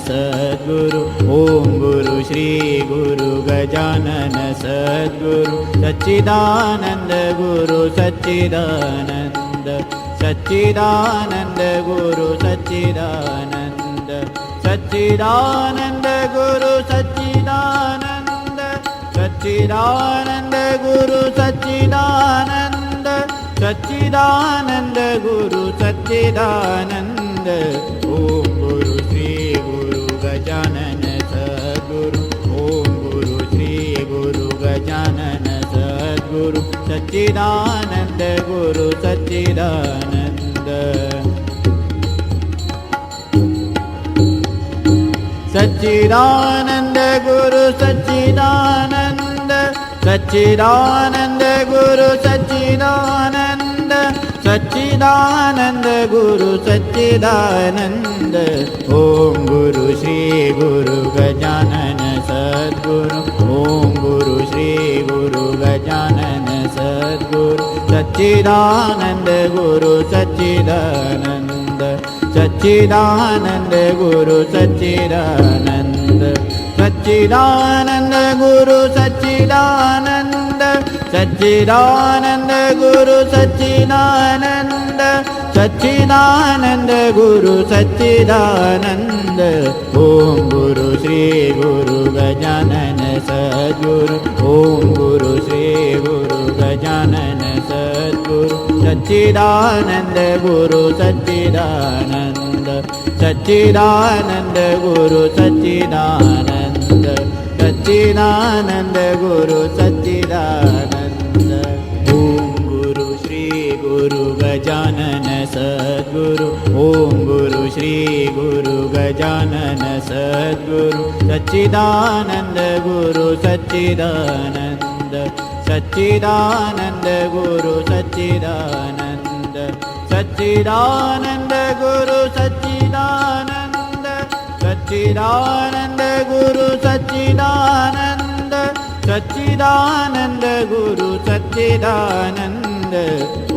सद्गुरु ओम गुरु श्री गुरु गजानन सद्गुरु सच्चिदानंद गुरु सच्चिदानंद सच्चिदानंद गुरु सच्चिदानंद सच्चिदानंद गुरु सच्चिदानंद सच्चिदानंद गुरु सच्चिदानंद सच्चिदानंद गुरु सच्चिदानंद ओम गुरु श्री गुरु गजानन सद्गुरु ओम गुरु श्री गुरु गजानन सद्गुरु सच्चिदानंद गुरु सच्चिदानंद सच्चिदानंद गुरु सच्चिदानंद सच्चिदानंद गुरु सच्चिदानंद सच्चिदानंद गुरु सच्चिदानंद ओम गुरु श्री गुरु गजानन सद्गुरु ओम गुरु श्री गुरु गजानन सद्गुरु सच्चिदानंद गुरु सच्चिदानंद सच्चिदानंद गुरु सच्चिदानंद सच्चिदानंद गुरु सच्चिदानंद सच्चिदानंद गुरु सच्चिदानंद सच्चिदानंद गुरु सच्चिदानंद ओम गुरु श्री गुरु गजानन सद्गुरु ओम गुरु श्री गुरु गजानन सद्गुरु सच्चिदानंद गुरु सच्चिदानंद सच्चिदानंद गुरु सच्चिदानंद सच्चिदानंद गुरु सच्चिदानंद ओम गुरु श्री गुरु गजानन सद्गुरु ओम गुरु श्री गुरु गजानन सद्गुरु सच्चिदानंद गुरु सच्चिदानंद सच्चिदानंद गुरु सच्चिदानंद सच्चिदानंद गुरु सच्चिदानंद सच्चिदानंद गुरु सच्चिदानंद सच्चिदानंद गुरु सच्चिदानंद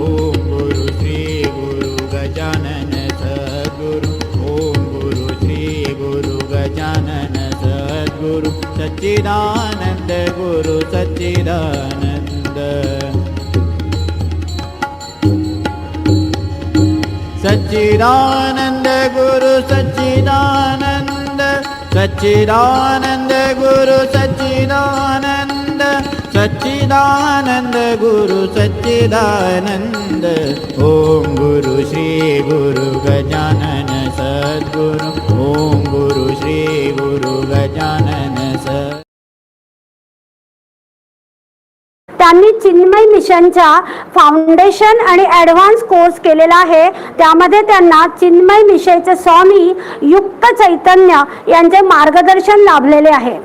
ओम गुरु श्री गुरु गजानन सद्गुरु ओम गुरु श्री गुरु गजानन सद्गुरु सच्चिदानंद गुरु सच्चिदानंद सच्चिदानंद गुरु सच्चिदानंद सच्चिदानंद गुरु सच्चिदानंद सच्चिदानंद गुरु सच्चिदानंद ओम गुरु श्री गुरु गजानन सद्गुरु ओम गुरु श्री गुरु गजानन सद्गुरु त्यांनी चिन्मय मिशनचा फाउंडेशन आणि advance course केलेला आहे. त्यामध्ये त्यांना चिन्मय मिशनचे स्वामी युक्त चैतन्य यांचे मार्गदर्शन लाभलेले आहे.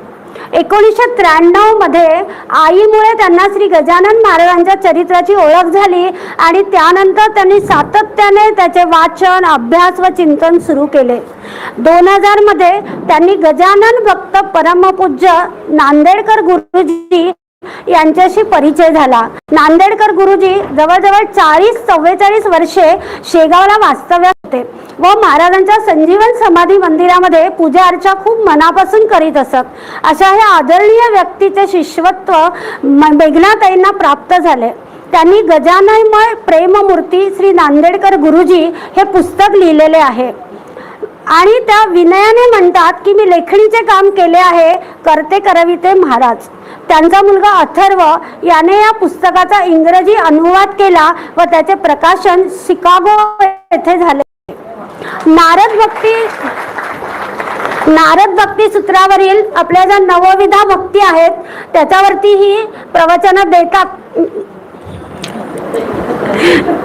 1993 मध्ये आईमुळे त्यांना श्री गजानन महाराजांच्या चरित्राची ओळख झाली आणि त्यानंतर त्यांनी सातत्याने त्याचे वाचन अभ्यास व चिंतन सुरू केले. 2000 मध्ये त्यांनी गजानन भक्त परमपूज्य नांदेडकर गुरुजी यांच्याशी परिचय झाला. नांदेडकर गुरुजी जवळजवळ 40-44 वर्षे शेगावला वास्तव्यात होते व महाराजांच्या संजीवन समाधी मंदिरामध्ये पूजा अर्चा खूप मनापासून करीत असत. अशा ह्या आदरणीय व्यक्तीचे शिष्यत्व मेघनाताईंना प्राप्त झाले. त्यांनी गजाननमय प्रेममूर्ती श्री नांदेडकर गुरुजी हे पुस्तक लिहिलेले आहे आणि त्या विनयाने म्हणतात की मी लेखणीचे काम केले आहे, करते करविते महाराज. त्यांचा मुलगा अथर्व याने या पुस्तकाचा इंग्रजी अनुवाद केला व त्याचे प्रकाशन शिकागो येथे झाले. नारद भक्ती सूत्रावरील आपल्या ज्या नवविधा भक्ती आहेत त्याच्यावरती ही प्रवचन देतात.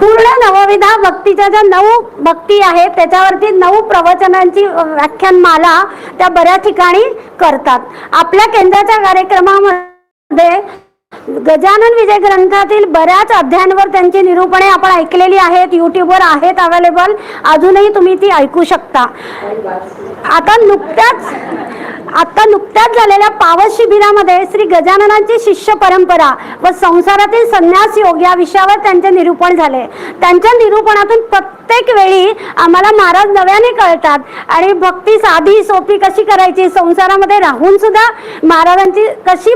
पूर्ण नवविधा भक्तीच्या ज्या 9 भक्ती आहेत त्याच्यावरती 9 प्रवचनांची व्याख्यानमाला त्या बऱ्याच ठिकाणी करतात. आपल्या केंद्राच्या कार्यक्रमामध्ये गजानन विजय ग्रंथातील बऱ्याच अध्यायांवर त्यांची निरूपणे आपण ऐकलेली आहेत, यूट्यूबवर आहेत अवेलेबल. अजूनही तुम्ही ती ऐकू शकता. आता आता नुकत्याच झालेल्या पावस शिबिरामध्ये श्री गजाननांची शिष्य परंपरा व संसारातील संन्यास योग या विषयावर त्यांचे निरूपण झाले. त्यांच्या निरूपणातून प्रत्येक वेळी आम्हाला महाराज नव्याने कळतात आणि भक्ती साधी सोपी कशी करायची, संसारामध्ये राहून सुद्धा महाराजांची कशी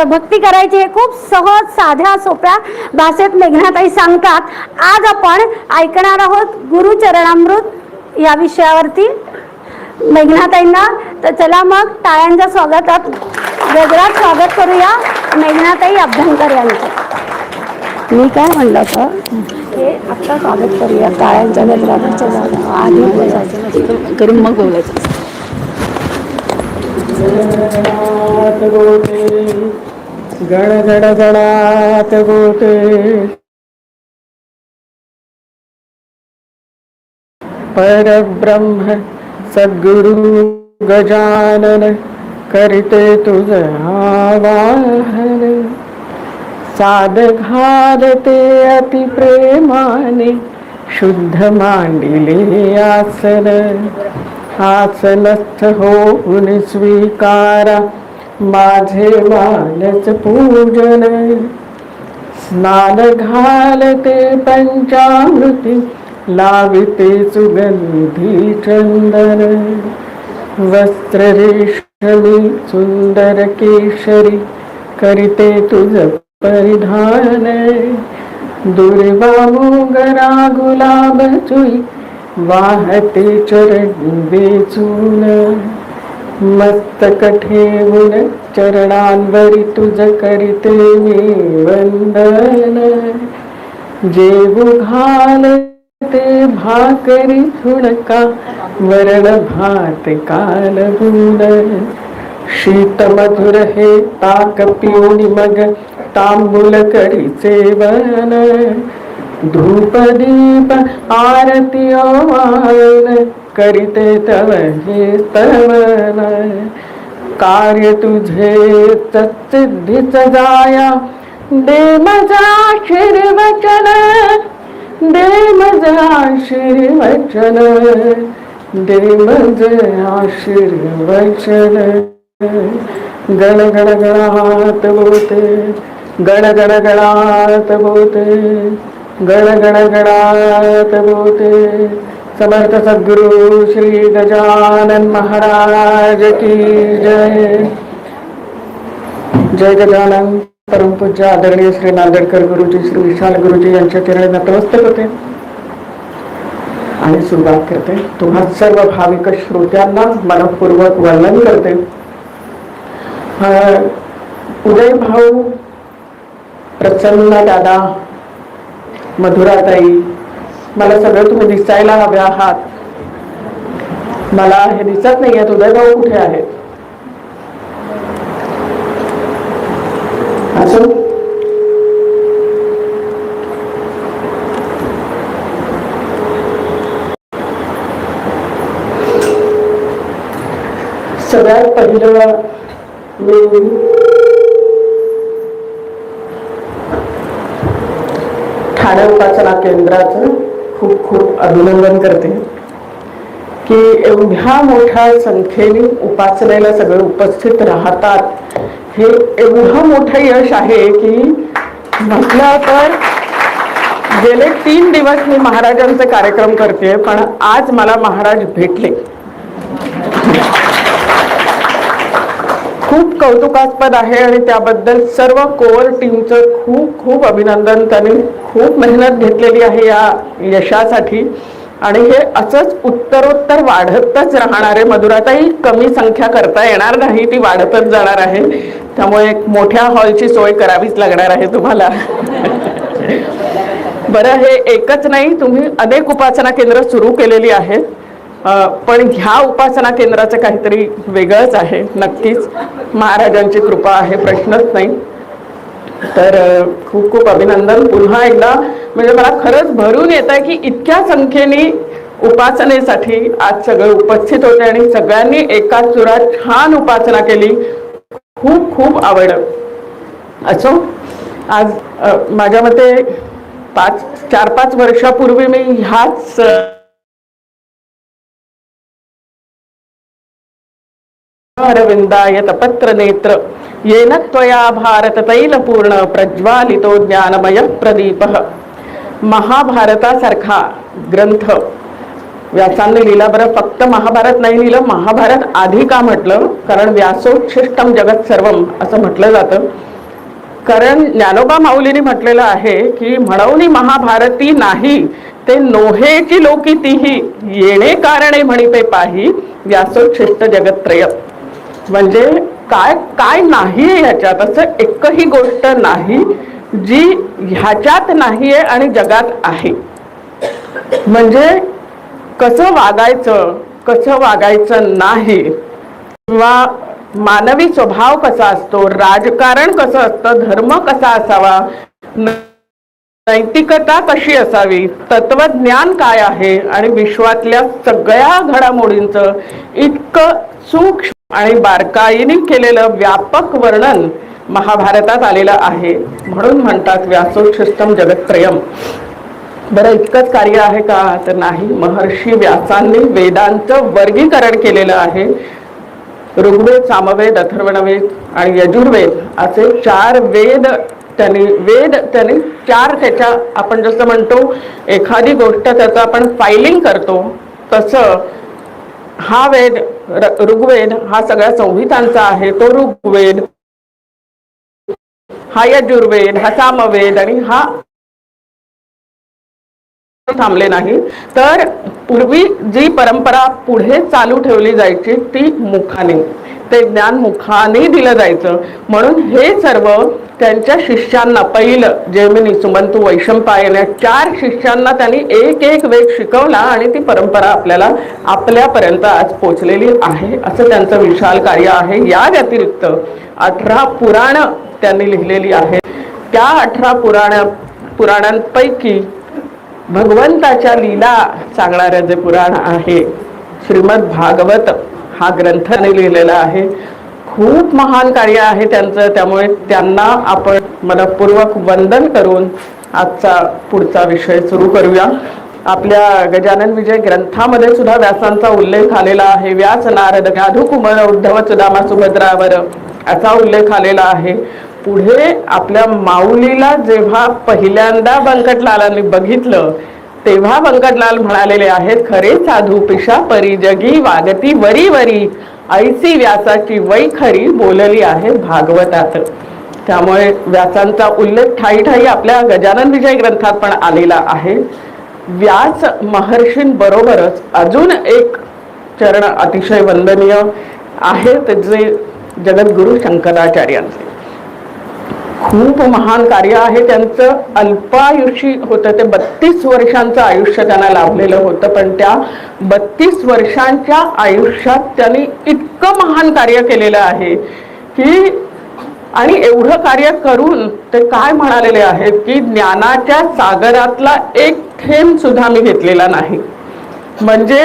भक्ती करायची हे खूप सहज साध्या सोप्या भाषेत मेघनाताई सांगतात. आज आपण ऐकणार आहोत गुरुचरणामृत या विषयावरती मेघनाताईंना. तर चला मग टाळ्यांच्या स्वागतात गजरात स्वागत करूया मेघनाताई अभ्यंकर यांचं. मी काय म्हणलं होतं हे आत्ता स्वागत करूया टाळ्यांच्या गजराच्या आधी बोलायचं करून मग बोलायचं. गण गण गणात गोते परब्रह्म सद्गुरु गजानन करिते तुझ आवाहन. साध घालते अति प्रेमाने शुद्ध मांडिले आसन. आसनस्थ होऊन स्वीकारा माझे मानस पूजन. स्नान घालते पंचामृती लाविते सुगंधी चंदन. वस्त्र रेशमी सुंदर केशरी करिते तुझ परिधान. दुर्वा मोगरा गुलाब चुई वाहते चरण वेचून. मस्तक ठेवून चरणांवरी तुझ करिते मी वंदन. जेवू घालते भाकरी झुणका वरण भात कालबून. शीत मधुर हे ताक पिऊन मग तांबूल करी सेवन. धूप दीप आरती ओवाळून करिते तव हे स्तवन. कार्य तुझे तत्सिद्धीच जाया दे मजा आशीर्वचन. दे मजा आशीर्वचन. दे मजा आशीर्वचन. गण गण गणात बोते गण गण गणात बोते गण गण गणात बोते. समर्थ सद्गुरु श्री गजानन महाराज की जय. जय गजानन. परमपूज्य आदरणीय श्री नांदेडकर गुरुजी श्री विशाल गुरुजी यांच्या चरणी नतमस्तक होते आणि सुरुवात करते. तुम्हा सर्व भाविक श्रोत्यांना मनपूर्वक वंदन करते. उदय भाऊ, प्रसन्न दादा, मधुराताई, मला सगळं तुम्ही दिसायला हवे आहात. मला हे दिसत नाही आहेत. उदय भाऊ कुठे आहेत? असं सगळ्यात पहिलं मी ठाणे उपासना केंद्राचं खूप खूप अभिनंदन करते की एवढ्या मोठ्या संख्येने उपासनेला सगळे उपस्थित राहतात. हे एवढं मोठं यश आहे की म्हटलं तर गेले 3 दिवस मी महाराजांचे कार्यक्रम करते, पण आज मला महाराज भेटले. खूप कौतुकास्पद आहे आणि त्याबद्दल सर्व कोर टीमचं खूप खूप अभिनंदन. त्यांनी खूप मेहनत घेतलेली आहे या यशासाठी आणि हे असंच उत्तरोत्तर वाढतच राहणार आहे. मधुराताई, कमी संख्या करता येणार नाही, ती वाढतच जाणार आहे. त्यामुळे एक मोठ्या हॉलची सोय करावीच लागणार आहे तुम्हाला. बरं, हे एकच नाही, तुम्ही अनेक उपासना केंद्र सुरू केलेली आहेत, पण ह्या उपासना केंद्राचं काहीतरी वेगळंच आहे. नक्कीच महाराजांची कृपा आहे, प्रश्नच नाही. तर खूप खूप अभिनंदन पुन्हा एकदा. म्हणजे मला खरंच भरून येत आहे की इतक्या संख्येने उपासनेसाठी आज सगळे उपस्थित होते आणि सगळ्यांनी एकाच सुरात छान उपासना केली. खूप खूप आवडलं. असो, आज माझ्या मते 4-5 वर्षापूर्वी मी ह्याच चरणारविंदाय तपत्र नेत्र येन त्वया भारत तैलपूर्ण प्रज्वालितो ज्ञानमय प्रदीपः. महाभारतासारखा ग्रंथ व्यासांनी लिहिला. बरं, फक्त महाभारत नाही लिहिलं, महाभारत आधी का म्हटलं? कारण व्यासोच्छिष्टम जगत सर्वम असं म्हटलं जातं. कारण ज्ञानोबा माऊलीने म्हटलेलं आहे की म्हणून महाभारती नाही ते नोहेची लोकी तीही येणे कारणे म्हणिते पाही व्यासोच्छिष्ट जगत्त्रय. म्हणजे काय काय नाही याच्यात, असं एकही गोष्ट नाही जी ह्याच्यात नाहीये आणि जगात आहे. म्हणजे कसं वागायचं, कसं वागायचं नाही, किंवा मानवी स्वभाव कसा असतो, राजकारण कसं असतं, धर्म कसा असावा, नैतिकता कशी असावी, तत्वज्ञान काय आहे आणि विश्वातल्या सगळ्या घडामोडींचं इतकं सूक्ष्म आणि बारकाईने केलेलं व्यापक वर्णन महाभारतात आलेलं आहे. म्हणून म्हणतात व्यासोच्छिष्टम जगत्त्रयम. बरं, इतकंच कार्य आहे का? तर नाही. महर्षी व्यासांनी वेदांचं वर्गीकरण केलेलं आहे. ऋग्वेद, सामवेद, अथर्वणवेद आणि यजुर्वेद असे 4 वेद त्यांनी 4 त्याच्या, आपण जसं म्हणतो एखादी गोष्ट त्याचं आपण फायलिंग करतो तसं हा वेद ऋग्वेद हा सगळ्या संहितांचा आहे. तो ऋग्वेद, हा यजुर्वेद, हा सामवेद आणि हा थांबले नाही. तर पूर्वी जी परंपरा पुढे चालू ठेवली जायची ती मुखाने, ते ज्ञान मुखाने दिलं जायचं. म्हणून हे सर्व त्यांच्या शिष्यांना, पहिलं जैमिनी, सुमंतू, वैशंपायन या 4 शिष्यांना त्यांनी एक एक वेद शिकवला आणि ती परंपरा आपल्याला आपल्यापर्यंत आज पोचलेली आहे. असं त्यांचं विशाल कार्य आहे. या व्यतिरिक्त 18 पुराण त्यांनी लिहिलेली आहेत. त्या 18 पुराणांपैकी भगवंताच्या लीला सांगणारं जे पुराण आहे श्रीमद भागवत हा ग्रंथाने लिहिलेला आहे. खूप महान कार्य आहे त्यांचं. त्यामुळे त्यांना आपण मनपूर्वक वंदन करून आजचा पुढचा विषय सुरू करूया. आपल्या गजानन विजय ग्रंथामध्ये सुद्धा व्यासांचा उल्लेख आलेला आहे. व्यास नारद गाधू कुमार उद्धव सुदामा सुभद्रावर असा उल्लेख आलेला आहे. पुढे आपल्या माऊलीला जेव्हा पहिल्यांदा व्यंकटलालांनी बघितलं तेव्हा व्यंकटलाल म्हणालेले आहेत, खरे साधू पिशा परी जगी वागती वरी वरी ऐसी व्यासाची वैखरी बोलली आहे भागवतात. त्यामुळे व्यासांचा उल्लेख ठाई ठाई आपल्या गजानन विजय ग्रंथात पण आलेला आहे. व्यास महर्षींबरोबरच अजून एक चरण अतिशय वंदनीय आहे, ते जे जगद्गुरु शंकराचार्यांचे. खूप महान कार्य आहे त्यांचं. अल्पायुषी होतं ते. 32 वर्षांचं आयुष्य त्यांना लाभलेलं होतं. पण त्या 32 वर्षांच्या आयुष्यात त्यांनी इतकं महान कार्य केलेलं आहे की, आणि एवढं कार्य करून ते काय म्हणालेले आहेत की ज्ञानाच्या सागरातला एक थेंब सुद्धा मी घेतलेला नाही. म्हणजे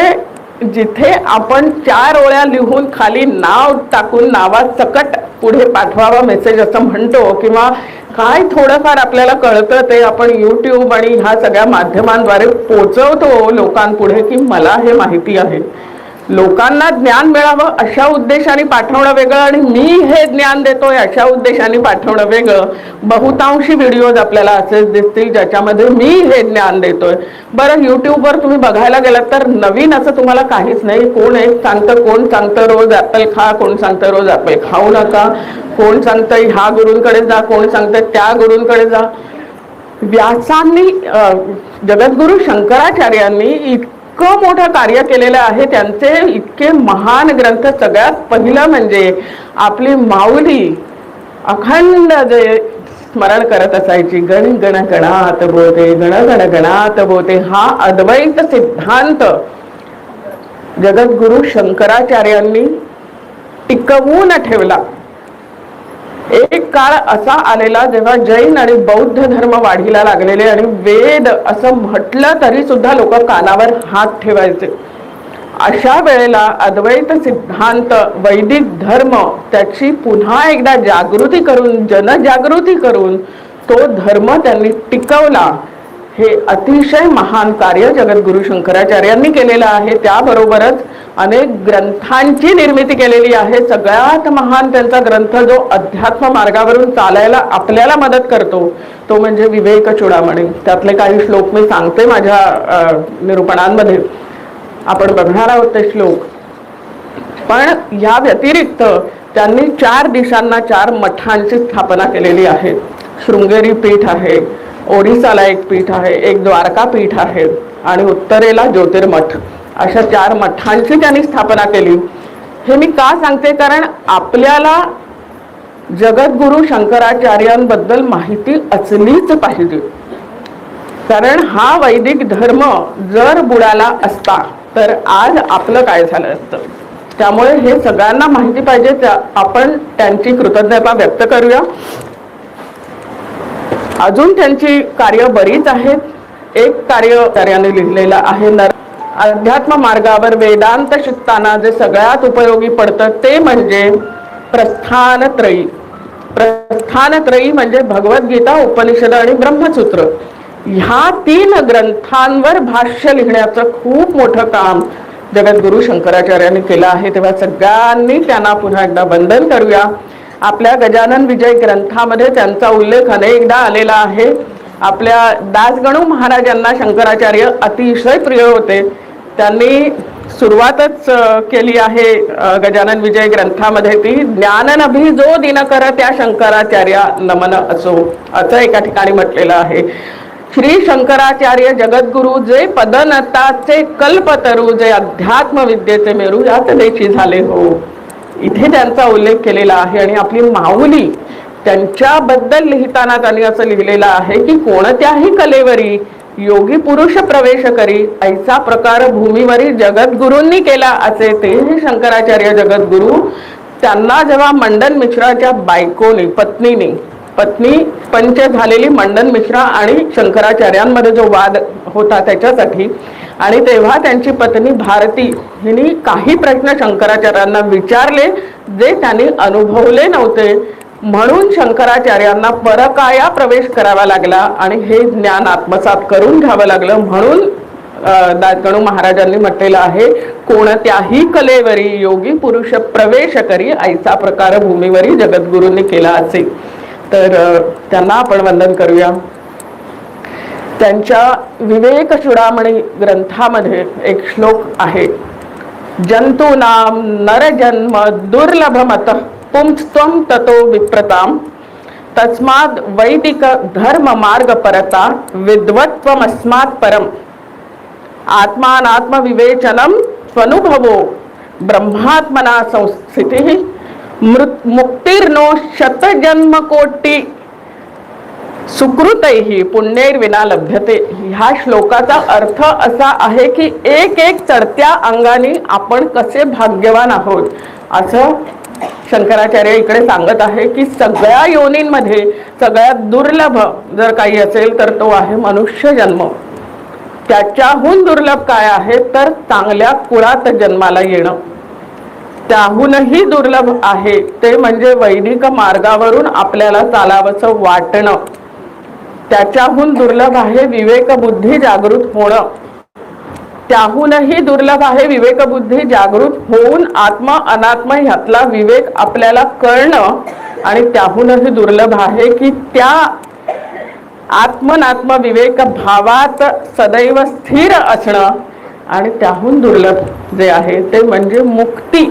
जिथे आपण 4 ओळ्या लिहून खाली नाव टाकून नावात सकट पुढे पाठवावा मेसेज असं म्हणतो, किंवा काय थोडंफार आपल्याला कळतं ते आपण YouTube आणि ह्या सगळ्या माध्यमांद्वारे पोचवतो लोकांपुढे की मला हे माहिती आहे. लोकांना ज्ञान मिळावं अशा उद्देशाने पाठवणं वेगळं आणि मी हे ज्ञान देतोय अशा उद्देशाने पाठवणं वेगळं. बहुतांशी व्हिडिओज आपल्याला असेच दिसतील ज्याच्यामध्ये मी हे ज्ञान देतोय. बरं, युट्यूबवर तुम्ही बघायला गेलात तर नवीन असं तुम्हाला काहीच नाही. कोण एक सांगतं, कोण सांगतं रोज ॲपल खा, कोण सांगतं रोज ॲपल खाऊ नका, कोण सांगतं ह्या गुरूंकडे जा, कोण सांगतं त्या गुरूंकडे जा. व्यासांनी, जगद्गुरु शंकराचार्यांनी इतकं मोठं कार्य केलेलं आहे. त्यांचे इतके महान ग्रंथ, सगळ्यात पहिलं म्हणजे आपली माऊली अखंड जे स्मरण करत असायची, गण गण गणात बोते, गण गण गणात बोते, हा अद्वैत सिद्धांत जगद्गुरु शंकराचार्यांनी टिकवून ठेवला. एक काळ असा आलेला जेव्हा जैन आणि बौद्ध धर्म वाढीला लागलेले आणि वेद असं म्हटलं तरी सुद्धा लोक कानावर हात ठेवायचे. अशा वेळेला अद्वैत सिद्धांत, वैदिक धर्म त्याची पुन्हा एकदा जागृती करून, जनजागृती करून तो धर्म त्यांनी टिकवला. हे अतिशय महान कार्य जगद्गुरु शंकराचार्यांनी केलेलं आहे. त्याबरोबरच अनेक ग्रंथांची निर्मिती केलेली आहे. सगळ्यात महान त्यांचा ग्रंथ जो अध्यात्म मार्गावरून चालायला आपल्याला मदत करतो तो म्हणजे विवेक चूडामणी. त्यातले काही श्लोक मी सांगते माझ्या निरूपणांमध्ये, आपण बघणार आहोत ते श्लोक. पण या व्यतिरिक्त त्यांनी 4 दिशांना 4 मठांची स्थापना केलेली आहे. शृंगेरी पीठ आहे, ओरिसाला एक पीठ आहे, एक द्वारका पीठ आहे आणि उत्तरेला ज्योतिर्मठ, अशा 4 मठांची त्यांनी स्थापना केली. हे मी का सांगते, कारण आपल्याला जगद्गुरु शंकराचार्यांबद्दल माहिती असलीच पाहिजे. कारण हा वैदिक धर्म जर बुडाला असता तर आज आपलं काय झालं असतं. त्यामुळे हे सगळ्यांना माहिती पाहिजे. आपण त्यांची कृतज्ञता व्यक्त करूया. अजून त्यांची कार्य बरीच आहेत. एक कार्य त्याने लिहिलेलं आहे, अध्यात्म मार्गावर वेदांत शिकताना जे सगळ्यात उपयोगी पडतं ते म्हणजे प्रस्थानत्रयी. प्रस्थानत्रयी म्हणजे भगवद्गीता, उपनिषद आणि ब्रह्मसूत्र. ह्या 3 ग्रंथांवर भाष्य लिहिण्याचं खूप मोठं काम जगद्गुरु शंकराचार्यांनी केलं आहे. तेव्हा सगळ्यांनी त्यांना पुन्हा एकदा वंदन करूया. आपल्या गजानन विजय ग्रंथामध्ये त्यांचा उल्लेख अनेकदा आलेला आहे. आपल्या दासगणू महाराजांना शंकराचार्य अतिशय प्रिय होते. त्यांनी सुरुवातच केली आहे गजानन विजय ग्रंथामध्ये ती, ज्ञाननभी जो दिनकर त्या शंकराचार्य नमन असो, असं एका ठिकाणी म्हटलेलं आहे. श्री शंकराचार्य जगद्गुरु जे पदनताचे कल्पतरू, जे अध्यात्म विद्येचे मेरू, यात देशी झाले हो. इथे त्यांचा उल्लेख केलेला आहे. आणि आपली माऊली त्यांच्याबद्दल लिहिताना त्यांनी असं लिहिलेलं आहे की कोणत्याही कलेवरी योगी पुरुष प्रवेश करी, ऐसा प्रकार भूमीवरी जगद्गुरूंनी केला असे ते शंकराचार्य जगद्गुरु. त्यांना जेव्हा मंडन मिश्राच्या बायकोने, पत्नी पंच झालेली मंडन मिश्रा आणि शंकराचार्यांमध्ये जो वाद होता त्याच्यासाठी, आणि तेव्हा त्यांची पत्नी भारती हिने काही प्रश्न शंकराचार्यांना विचारले जे त्यांनी अनुभवले नव्हते. म्हणून शंकराचार्यांना परकाया प्रवेश करावा लागला आणि हे ज्ञान आत्मसात करून घ्यावं लागलं. म्हणून दासगणू महाराजांनी म्हटलेलं आहे, कोणत्याही कलेवरी योगी पुरुष प्रवेश करी, ऐसा प्रकार भूमीवरी जगद्गुरूंनी केला असे. तर त्यांना आपण वंदन करूया. त्यांच्या विवेक चूडामणी ग्रंथामध्ये एक श्लोक आहे, जंतूनाम नरजन्म दुर्लभमत पुंस्त्वं ततो विप्रताम तस्माद वैदिक धर्म मार्ग परता विद्वत्वमस्मात् परम आत्मानात्म विवेचनम स्वनुभवो ब्रह्मात्मना संस्थितिः मुक्तिर्नो शतजन्म कोटी सुकृतैहि पुण्यैर्विना लभ्यते. ह्या श्लोकाचा अर्थ असा आहे की एक चढत्या अंगाने आपण कसे भाग्यवान आहोत, असं शंकराचार्य इकडे सांगत आहे की सगळ्या योनींमध्ये सगळ्यात दुर्लभ जर काही असेल तर तो आहे मनुष्य जन्म. त्याच्याहून दुर्लभ काय आहे तर चांगल्या कुळात जन्माला येणं. त्याहूनही दुर्लभ आहे ते म्हणजे वैदिक मार्गावरून आपल्याला चालावंसं वाटणं. त्याच्याहून दुर्लभ आहे विवेक बुद्धी जागृत होणं. त्याहूनही दुर्लभ आहे विवेक बुद्धी जागृत होऊन आत्म अनात्म ह्यातला विवेक आपल्याला कळणं. आणि त्याहूनही दुर्लभ आहे की त्या आत्मनात्म विवेक भावात सदैव स्थिर असणं. आणि त्याहून दुर्लभ जे आहे ते म्हणजे मुक्ती.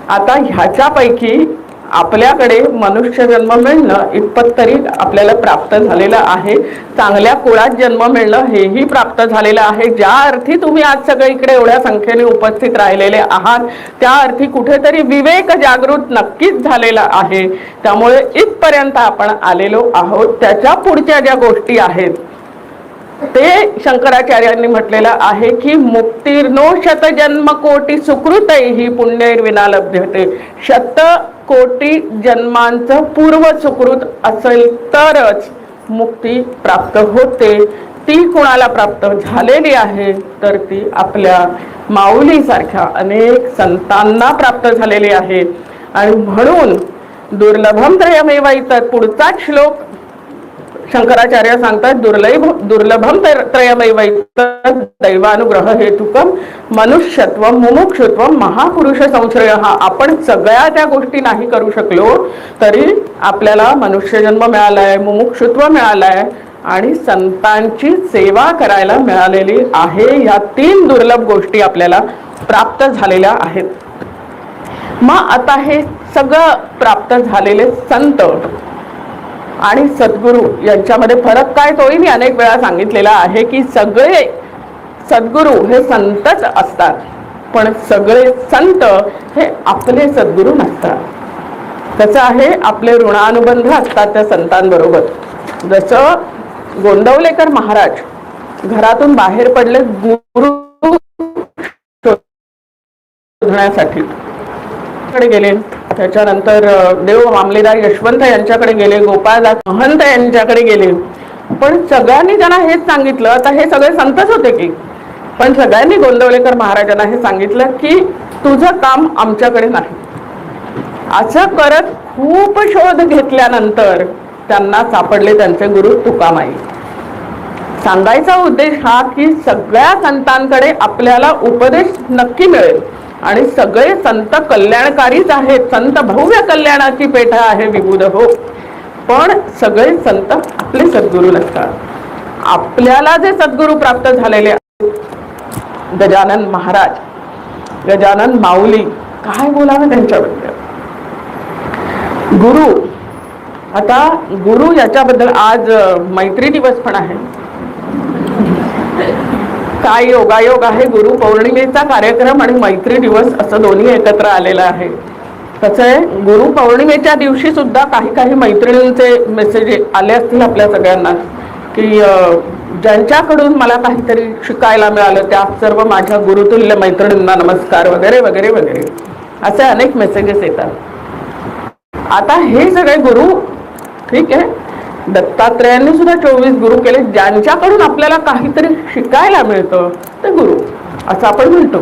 आता ह्याच्यापैकी आपल्याकडे मनुष्य जन्म मिळणं इतपत तरी आपल्याला प्राप्त झालेलं आहे. चांगल्या कुळात जन्म मिळणं हेही प्राप्त झालेलं आहे. ज्या अर्थी तुम्ही आज सगळे इकडे एवढ्या संख्येने उपस्थित राहिलेले आहात त्या अर्थी कुठेतरी विवेक जागृत नक्कीच झालेला आहे. त्यामुळे इथपर्यंत आपण आलेलो आहोत. त्याच्या पुढच्या ज्या गोष्टी आहेत ते शंकराचार्यांनी म्हटलेलं आहे की मुक्तिर्नो शतजन्म कोटी सुकृतैहि पुण्यैर्विना लभ्यते. 100 कोटी जन्मांचं पूर्व सुकृत असेल तरच मुक्ती प्राप्त होते. ती कुणाला प्राप्त झालेली आहे तर ती आपल्या माऊलीसारख्या अनेक संतांना प्राप्त झालेली आहे. आणि म्हणून दुर्लभम त्रयमेव इतर पुढचा श्लोक शंकराचार्य सांगतात दुर्लभम त्रयमैवैत दैवानुग्रह हेतुकम मनुष्यत्व मुमुक्षुत्व महापुरुष संश्रय. हा आपण सगळ्या त्या गोष्टी नाही करू शकलो तरी आपल्याला मनुष्यजन्म मिळालाय, मुमुक्षुत्व मिळालाय आणि संतांची सेवा करायला मिळालेली आहे. ह्या 3 दुर्लभ गोष्टी आपल्याला प्राप्त झालेल्या आहेत. मग आता हे सगळं प्राप्त झालेले संत आणि सद्गुरू यांच्यामध्ये फरक काय, तोही मी अनेक वेळा सांगितलेला आहे की सगळे सद्गुरू हे संतच असतात, पण सगळे संत हे आपले सद्गुरू नसतात. कसं आहे, आपले ऋणानुबंध असतात त्या संतांबरोबर. जसं गोंदवलेकर महाराज घरातून बाहेर पडले गुरु शोधण्यासाठी गेले, त्याच्यानंतर देव मामलेदार यशवंत यांच्याकडे गेले, गोपाळदास महंत यांच्याकडे गेले, पण सगळ्यांनी त्यांना हेच सांगितलं. आता हे सगळे संतच होते की, पण सगळ्यांनी गोंदवलेकर महाराजांना हे सांगितलं की तुझं काम आमच्याकडे नाही. असं करत खूप शोध घेतल्यानंतर त्यांना सापडले त्यांचे गुरु तुकामाई. सांगायचा उद्देश हा की सगळ्या संतांकडे आपल्याला उपदेश नक्की मिळेल आणि सगळे संत कल्याणकारीच आहेत. संत भव्य कल्याणाची पेठ आहे विबुध हो, पण सगळे संत आपले सद्गुरू नसतात. आपल्याला जे सद्गुरू प्राप्त झालेले आहेत, गजानन महाराज, गजानन माऊली, काय बोलावं त्यांच्याबद्दल. गुरु, आता गुरु याच्याबद्दल आज मैत्री दिवस पण आहे. काय योगायोग आहे, गुरु पौर्णिमेचा कार्यक्रम आणि मैत्री दिवस असं दोन्ही एकत्र आलेलं आहे. कसं आहे, गुरु पौर्णिमेच्या दिवशी सुद्धा काही मैत्रिणींचे मेसेज आले असतील आपल्या सगळ्यांना की ज्यांच्याकडून मला काहीतरी शिकायला मिळालं त्या सर्व माझ्या गुरुतुल्य मैत्रिणींना नमस्कार वगैरे वगैरे वगैरे असे अनेक मेसेजेस येतात. आता हे सगळे गुरु ठीक आहे, दत्तात्रेयांनी सुद्धा 24 गुरु केले. ज्यांच्याकडून आपल्याला काहीतरी शिकायला मिळतं ते गुरु असं आपण म्हणतो.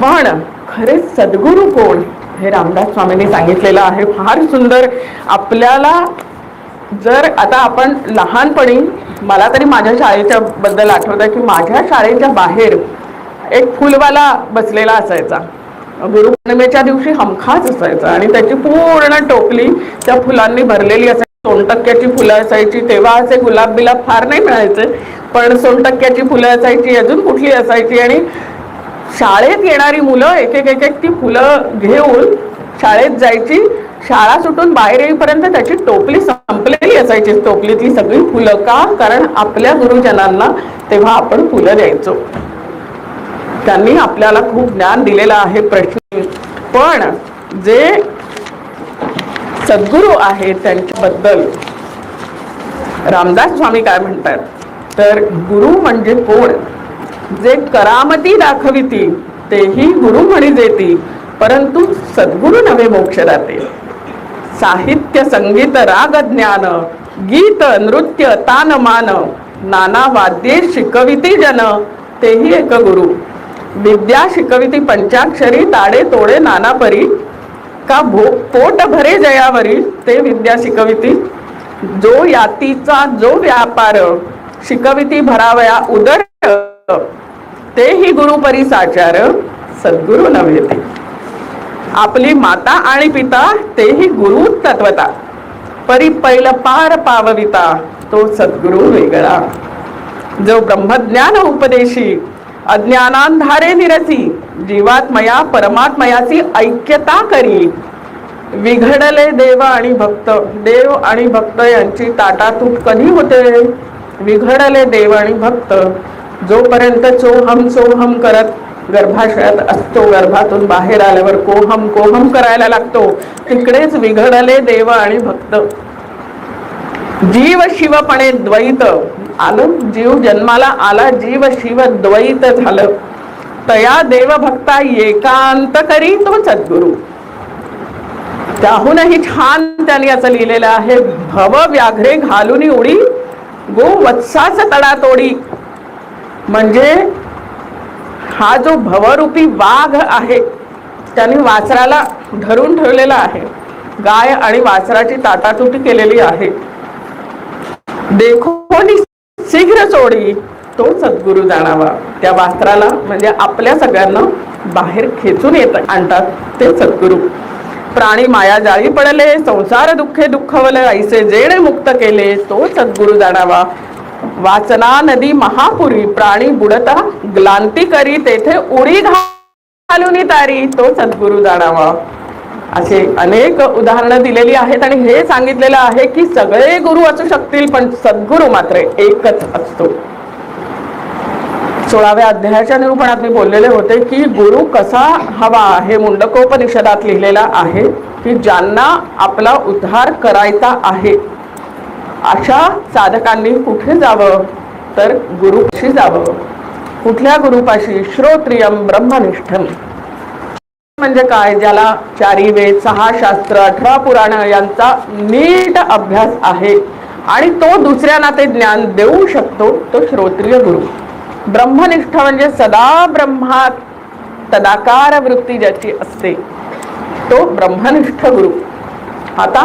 पण खरे सद्गुरू कोण हे रामदास स्वामींनी सांगितलेलं आहे. फार सुंदर. आपल्याला जर आता आपण लहानपणी, मला तरी माझ्या शाळेच्या बद्दल आठवतं की माझ्या शाळेच्या बाहेर एक फुलवाला बसलेला असायचा. गुरुपौर्णिमेच्या दिवशी हमखास असायचा आणि त्याची पूर्ण टोपली त्या फुलांनी भरलेली असायची. सोनटक्क्याची फुलं असायची. तेव्हा असे गुलाब बिलाब फार नाही मिळायचे, पण सोनटक्क्याची फुलं असायची, अजून कुठली असायची. आणि शाळेत येणारी मुलं एक एक ती फुलं घेऊन शाळेत जायची. शाळा सुटून बाहेर येईपर्यंत त्याची टोपली संपलेली असायची. टोपलीतली सगळी फुलं. का? कारण आपल्या गुरुजनांना तेव्हा आपण फुलं द्यायचो. त्यांनी आपल्याला खूप ज्ञान दिलेलं आहे. प्रश्न पण जे सद्गुरू आहेत त्यांच्याबद्दल रामदास स्वामी काय म्हणतात, तर गुरु म्हणजे कोण? जे करामती दाखविती तेही गुरु म्हणी देती, परंतु सद्गुरु नव्हे मोक्षदाते. साहित्य संगीत राग ज्ञान गीत नृत्य तान मान नाना वाद्ये शिकविती जन तेही एक गुरु. विद्या शिकविती पंचाक्षरी ताडे तोडे नाना परी का पोट भरे जयावरी ते विद्या शिकविती. जो यातीचा जो व्यापार शिकविती भरावया उदर तेही गुरु परी साचार सद्गुरु नव्हे ते. आपली माता आणि पिता तेही गुरु तत्वता परी पैल पार पावविता तो सद्गुरु वेगळा. जो ब्रह्मज्ञान उपदेशी अज्ञानांधारे निरसी जीवात्मया परमात्मयाची ऐक्यता करी. विघडले देव आणि भक्त. देव आणि भक्त यांची ताटातूट कधी होते? विघडले देव आणि भक्त जोपर्यंत सोहम सोहम करत गर्भाशयात असतो, गर्भातून बाहेर आल्यावर कोहम कोहम करायला लागतो, तिकडेच विघडले देव आणि भक्त. जीव शिवपणे द्वैत आलं. जीव जन्माला आला, जीव शिव द्वैत झालं. तया देव भक्ता एकांत करी तो सद्गुरु. त्याहूनही छान त्यांनी असं लिहिलेलं आहे, भव व्याघ्रे घालून उडी गो वत्साच तडा तोडी. म्हणजे हा जो भवरूपी वाघ आहे त्यांनी वासराला धरून ठेवलेला आहे. गाय आणि वासराची ताटातुटी केलेली आहे. देखोनी शीघ्र सोडी तो सद्गुरू जाणावा. त्या वास्त्राला म्हणजे आपल्या सगळ्यांना बाहेर खेचून आणतात ते सद्गुरू. प्राणी माया जाळी पडले, संसार दुःखे दुःखवले, ऐसे जेणे मुक्त केले तो सद्गुरू जाणावा. वाचना नदी महापुरी, प्राणी बुडता ग्लांती करी, तेथे उडी घालून तारी तो सद्गुरू जाणावा. असे अनेक उदाहरणं दिलेली आहेत आणि हे सांगितलेलं आहे की सगळे गुरु असू शकतील पण सद्गुरू मात्र एकच असतो. 16व्या अध्यायाच्या निरूपणात मी बोललेले होते की गुरु कसा हवा हे मुंडकोपनिषदात लिहिलेला आहे की ज्यांना आपला उद्धार करायचा आहे अशा साधकांनी कुठे जावं तर गुरुपाशी जावं. कुठल्या गुरुपाशी? श्रोत्रियम ब्रह्मनिष्ठम. म्हणजे काय? ज्याला 4 वेद, 6 शास्त्र, 18 पुराण यांचा नीट अभ्यास आहे आणि तो दुसऱ्यांना ते ज्ञान देऊ शकतो तो श्रोत्रिय गुरु. ब्रह्मनिष्ठ म्हणजे सदा ब्रह्मात तदाकार वृत्ती ज्याची असते तो ब्रह्मनिष्ठ गुरु. आता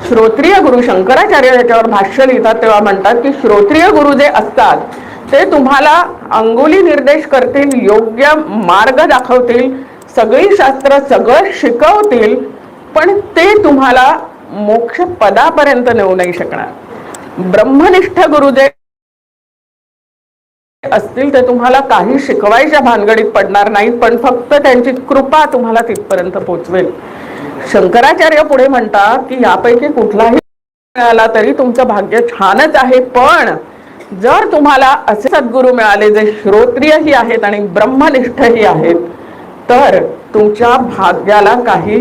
श्रोत्रिय गुरु, शंकराचार्य याच्यावर भाष्य लिहितात तेव्हा म्हणतात की श्रोत्रिय गुरु जे असतात ते तुम्हाला अंगुली निर्देश करतील, योग्य मार्ग दाखवतील, सगळी शास्त्र सगळं शिकवतील, पण ते तुम्हाला मोक्ष पदापर्यंत नेऊ नाही शकणार. ब्रह्मनिष्ठ गुरु जे असतील ते तुम्हाला काही शिकवायच्या भानगडीत पडणार नाहीत, पण फक्त त्यांची कृपा तुम्हाला तिथपर्यंत पोहोचवेल. शंकराचार्य पुढे म्हणतात की यापैकी कुठलाही मिळाला तरी तुमचं भाग्य छानच आहे, पण जर तुम्हाला असे सद्गुरू मिळाले जे श्रोत्रियही आहेत आणि ब्रह्मनिष्ठही आहेत तर तुमच्या भाग्याला काही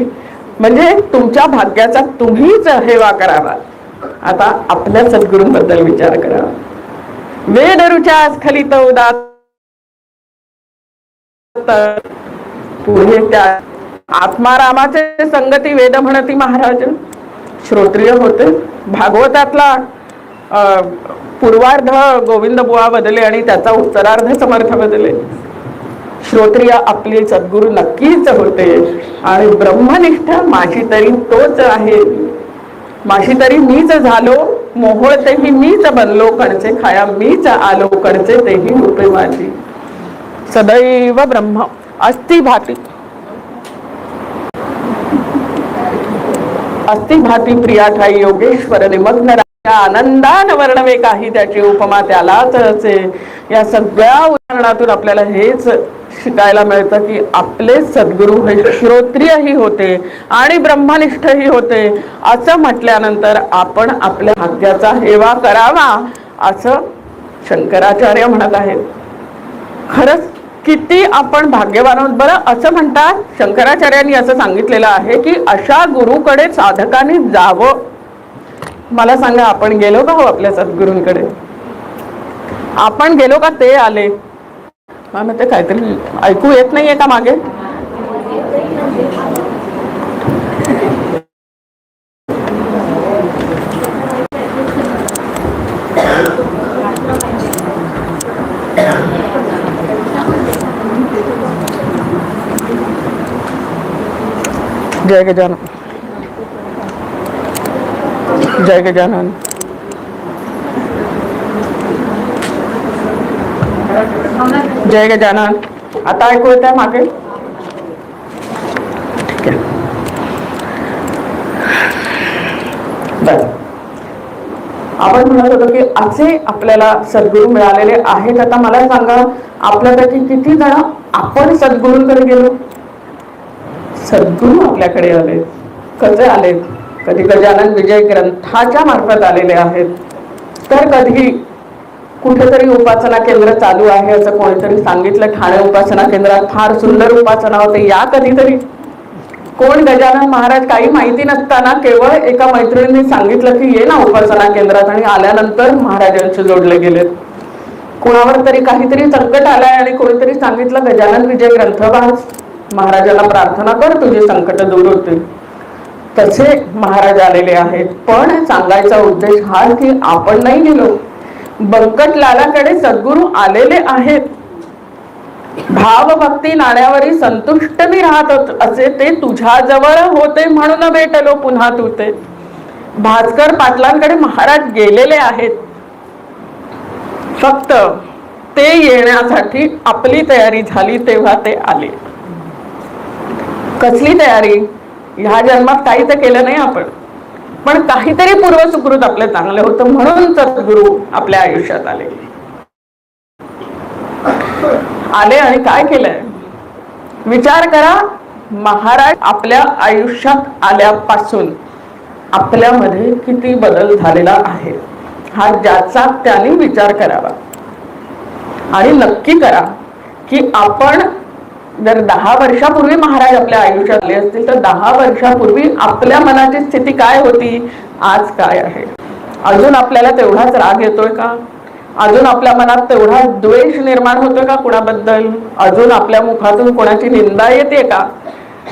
म्हणजे तुमच्या भाग्याचा तुम्हीच हेवा करावा. आता आपल्या सद्गुरूंबद्दल विचार करा. वेदरुच्या स्खलित उदात पुढे त्या आत्मारामाचे संगती वेद म्हणती महाराज श्रोत्रिय होते. भागवतातला पूर्वार्ध गोविंद बुवा बदले आणि त्याचा उत्तरार्ध समर्थ बदले. श्रोत्रिय आपले सद्गुरू नक्कीच होते आणि ब्रह्मनिष्ठ माझी तरी तोच आहे. माझी तरी मीच झालो, मोहोळतेही मीच बनलो, कणचे खाया मीच आलो, कणचे तेही रूपे माझी. सदैव ब्रह्म अस्ति भाती अस्ति भाती प्रिया ठाई योगेश्वर निमग्न आनंदान वर्णवे काही त्याची उपमा त्यालाच असे. या सगळ्या उदाहरणातून आपल्याला हेच शिकायला मिळतं की आपले सद्गुरू हे श्रोत्रियही होते आणि ब्रह्मनिष्ठही होते. असं म्हटल्यानंतर आपण आपल्या भाग्याचा हेवा करावा असं शंकराचार्य म्हणत आहेत. खरंच किती आपण भाग्यवान आहोत. बरं असं म्हणतात शंकराचार्यांनी असं सांगितलेलं आहे की अशा गुरुकडे साधकांनी जावं. मला सांगा आपण गेलो का हो आपल्या सद्गुरूंकडे? आपण गेलो का ते आले? ते काहीतरी ऐकू येत नाहीये का मागे? जय गजानन, जय गजानन. जय गजानन. आता ऐकू येत आहे मागे? ठीक आहे. बरं, आपण म्हणत होतो की असे आपल्याला सद्गुरू मिळालेले आहेत. आता मला सांगा आपल्यापैकी किती जण आपण सद्गुरूंकडे गेलो? सद्गुरू आपल्याकडे आले. कसे आलेत? कधी गजानन विजय ग्रंथाच्या मार्फत आलेले आहेत, तर कधी कुठेतरी उपासना केंद्र चालू आहे असं कोणीतरी सांगितलं. ठाणे उपासना केंद्रात फार सुंदर उपासना होते, या कधीतरी. कोण गजानन महाराज काही माहिती नसताना केवळ एका मैत्रिणींनी सांगितलं की ये ना उपासना केंद्रात, आणि आल्यानंतर महाराजांशी जोडले गेलेत. कोणावर तरी काहीतरी संकट आलंय आणि कोणीतरी सांगितलं गजानन विजय ग्रंथ वाच, महाराजांना प्रार्थना कर तुझे संकट दूर होतील. तसे महाराज आलेले आहेत. पण सांगायचा उद्देश हा की आपण नाही गेलो. बंकटलालाकडे सद्गुरू आलेले आहेत. भावभक्ती नाण्यावरी संतुष्ट मी राहत असे ते तुझ्या जवळ होते म्हणून भेटलो पुन्हा तू ते. भास्कर पाटलांकडे महाराज गेलेले आहेत. फक्त ते येण्यासाठी आपली तयारी झाली तेव्हा ते आले. कसली तयारी? ह्या जन्मात काही तर केलं नाही आपण, पण काहीतरी पूर्वसुकृत आपलं चांगलं होतं म्हणून सद्गुरू आपल्या आयुष्यात आले. आणि काय केलंय विचार करा. महाराज आपल्या आयुष्यात आल्यापासून आपल्यामध्ये किती बदल झालेला आहे हा ज्याचा त्यांनी विचार करावा. आणि नक्की करा की आपण जर 10 वर्षापूर्वी महाराज आपल्या आयुष्यात आले असतील तर 10 वर्षापूर्वी आपल्या मनाची स्थिती काय होती, आज काय आहे? अजून आपल्याला तेवढाच राग येतोय का? अजून आपल्या मनात तेवढा द्वेष निर्माण होतोय का कुणाबद्दल? अजून आपल्या मुखातून कोणाची निंदा येते का?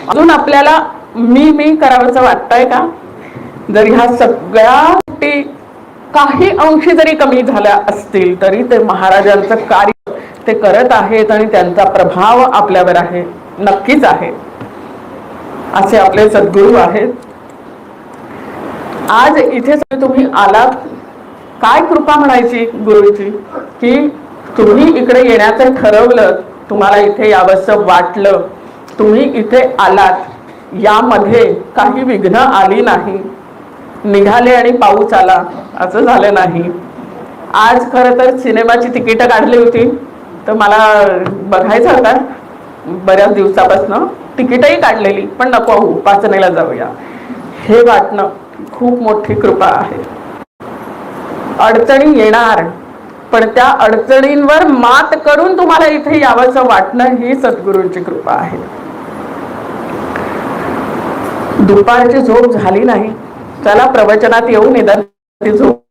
अजून आपल्याला मी करावंसं वाटतंय का? जर ह्या सगळ्या गोष्टी काही अंशी जरी कमी झाल्या असतील तरी ते महाराजांचं कार्य ते करत आहेत आणि त्यांचा प्रभाव आपल्यावर आहे, नक्कीच आहे. असे आपले सद्गुरू आहेत. आज इथे तुम्ही आलात, काय कृपा म्हणायची गुरुची की तुम्ही इकडे येण्याचं ठरवलं, तुम्हाला इथे यावंसं वाटलं, तुम्ही इथे आलात, यामध्ये काही विघ्न आली नाही, निघाले आणि पाऊस आला असं झालं नाही. आज खरं तर सिनेमाची तिकीटं काढली होती तर मला बघायचं होता बऱ्याच दिवसापासून, तिकीटही काढलेली पण नको उपासनेला जाऊया हे वाटणं खूप मोठी कृपा आहे. अडचणी येणार पण त्या अडचणींवर मात करून तुम्हाला इथे यावंसं वाटणं ही सद्गुरूंची कृपा आहे. दुपारची झोप झाली नाही, चला प्रवचनात येऊ, निदान ती झोप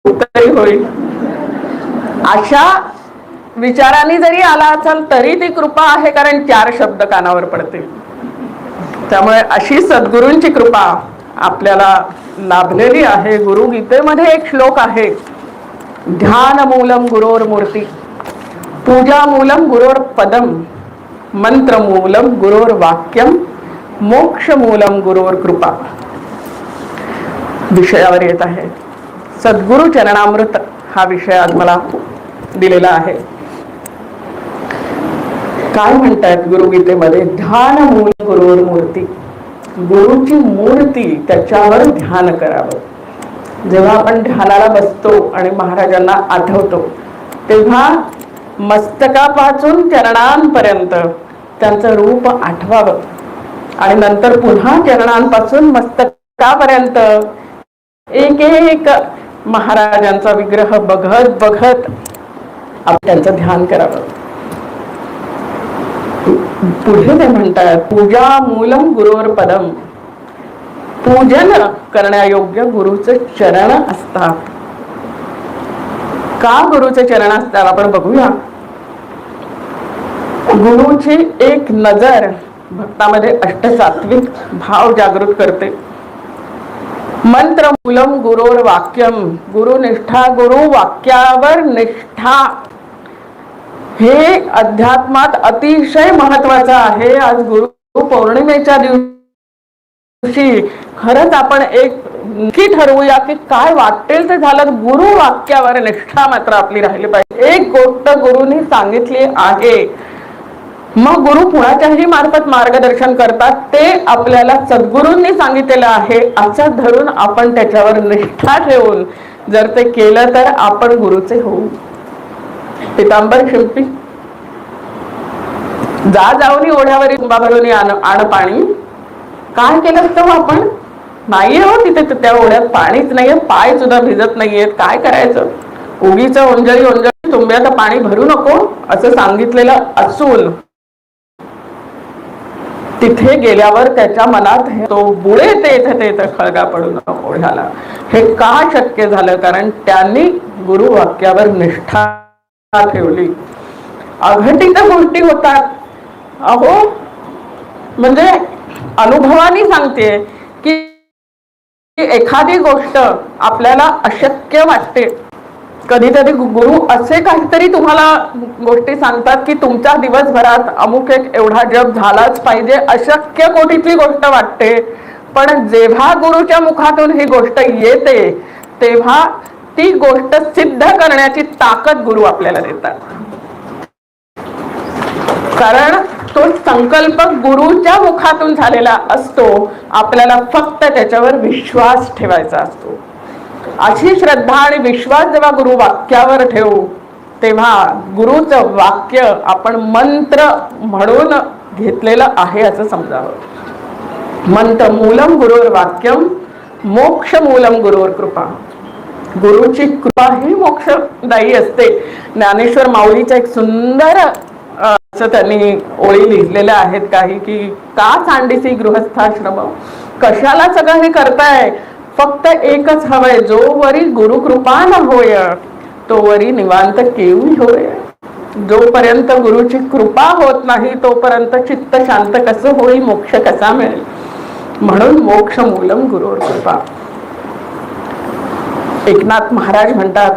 तरी होईल. अशा विचारांनी जरी आला असाल तरी ती कृपा आहे, कारण 4 शब्द कानावर पडतील. त्यामुळे अशी सद्गुरूंची कृपा आपल्याला लाभलेली आहे. गुरुगीतेमध्ये एक श्लोक आहे, ध्यान मूलम गुरोर मूर्ती, पूजा मूलम गुरोर पदम, मंत्र मूलम गुरोर वाक्यम, मोक्ष मूलम गुरोर कृपा. विषयावर येत आहे. सद्गुरु चरणामृत हा विषय आज मला दिलेला आहे. काय म्हणतात गुरुगीतेमध्ये? ध्यान मूल गुरोर मूर्ती, गुरुची मूर्ती त्याच्यावर ध्यान करावं. जेव्हा आपण ध्यानाला बसतो आणि महाराजांना आठवतो तेव्हा मस्तकापासून चरणांपर्यंत त्यांचं रूप आठवावं आणि नंतर पुन्हा चरणांपासून मस्तकापर्यंत एक एक महाराजांचा विग्रह बघत बघत आपण त्यांचं ध्यान करावं. पुढे ते म्हणतात, पूजा मूलम गुरोर पदम, पूजन करण्यायोग्य गुरुचे चरण असतात. का गुरुचे चरण असतात आपण बघूया. गुरुची एक नजर भक्तामध्ये अष्टसात्विक भाव जागृत करते. मंत्र मूलम गुरोर वाक्यम, गुरुनिष्ठा, गुरु वाक्यावर निष्ठा हे अध्यात्मात अतिशय महत्वाचं आहे. आज गुरु पौर्णिमेच्या दिवशी खरंच आपण एक नक्की ठरवूया की काय वाटेल ते झालं, गुरु वाक्यावर निष्ठा मात्र आपली राहिली पाहिजे. एक गोष्ट गुरुनी सांगितली आहे, मग गुरु कुणाच्याही मार्फत मार्गदर्शन करतात, ते आपल्याला सद्गुरूंनी सांगितलेलं आहे असं धरून आपण त्याच्यावर निष्ठा ठेवून जर ते केलं तर आपण गुरुचे होऊ. पितांबर शिंपी, जाऊन ओढ्यावरी कुंभा भरून आण पाणी. काय केलं असतं आपण? नाहीये हो तिथे त्या ओढ्यात पाणीच नाहीये, पाय सुद्धा भिजत नाहीयेत, काय करायचं? उगीच ओंजळी तुंब्यात पाणी भरू नको असं सांगितलेलं असून तिथे गेल्यावर त्याच्या मनात तो बुडे ते खळगा पडून ओढ्याला. हे का शक्य झालं? कारण त्यांनी गुरु वाक्यावर निष्ठा ठेवली. अघटित गोष्टी होतात अहो, म्हणजे अनुभवाने सांगते की एखादी गोष्ट आपल्याला अशक्य वाटते. कधीतरी गुरु असे काहीतरी तुम्हाला गोष्टी सांगतात की तुमच्या दिवसभरात अमुक एक एवढा जप झालाच पाहिजे, अशक्य कोटीची गोष्ट वाटते. पण जेव्हा गुरुच्या मुखातून ही गोष्ट येते तेव्हा ती गोष्ट सिद्ध करण्याची ताकद गुरु आपल्याला देतात. कारण तो संकल्प गुरुच्या मुखातून झालेला असतो, आपल्याला फक्त त्याच्यावर विश्वास ठेवायचा असतो. अशी श्रद्धा आणि विश्वास जेव्हा गुरु वाक्यावर ठेवू तेव्हा गुरुचं वाक्य आपण मंत्र म्हणून घेतलेलं आहे असं समजावं. मंत्र मूलम गुरुर वाक्यम मोक्ष मूलम गुरुर कृपा. गुरुची कृपा ही मोक्षदायी असते. ज्ञानेश्वर माऊलीचा एक सुंदर असं त्यांनी ओळी लिहिलेल्या आहेत काही, की का सांडिसी गृहस्थाश्रम, कशाला सगळं हे करताय, फक्त एकच हवंय, जो वरी गुरुकृपा न होय तो वरी निवांत केव्ही होय. जोपर्यंत गुरुची कृपा होत नाही तोपर्यंत चित्त शांत कसं होईल, मोक्ष कसा मिळेल. म्हणून मोक्ष मूलम गुरुर कृपा. एकनाथ महाराज म्हणतात,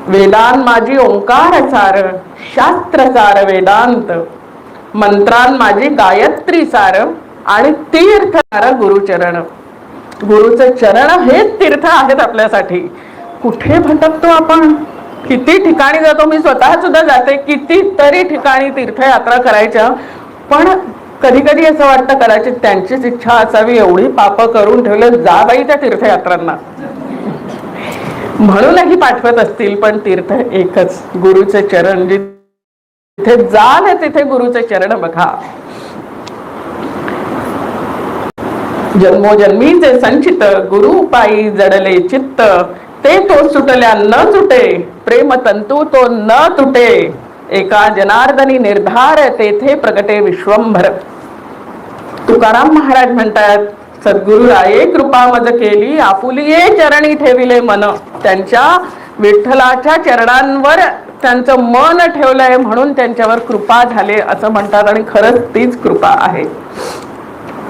वेदान माझी ओंकार सार, शास्त्र सार वेदांत, मंत्रान माझी गायत्री सार आणि तीर्थ सार गुरुचरण. गुरुचे चरण हेच तीर्थ आहेत आपल्यासाठी. कुठे भटकतो आपण, किती ठिकाणी जातो, मी स्वतः सुद्धा जाते, कितीतरी ठिकाणी तीर्थयात्रा करायच्या, पण कधी कधी असं वाटतं कदाचित त्यांचीच इच्छा असावी, एवढी पाप करून ठेवलं, जा बाई त्या तीर्थयात्रांना, म्हणूनही पाठवत असतील. पण तीर्थ एकच, गुरुचे चरण. जिथे जाल तिथे गुरुचे चरण बघा. जन्मोजन्मीचे संचित गुरु पायी जडले चित्त, ते तो सुटल्या न सुटे, प्रेम तंतू तो न तुटे, एका जनार्दनी निर्धार तेथे प्रगटे विश्वंभर. तुकाराम महाराज म्हणतात, सद्गुरु राये कृपा मज केली, आपुलिये चरणी ठेविले मन. त्यांच्या विठ्ठलाच्या चरणांवर त्यांचं मन ठेवलंय म्हणून त्यांच्यावर कृपा झाले असं म्हणतात. आणि खरंच तीच कृपा आहे.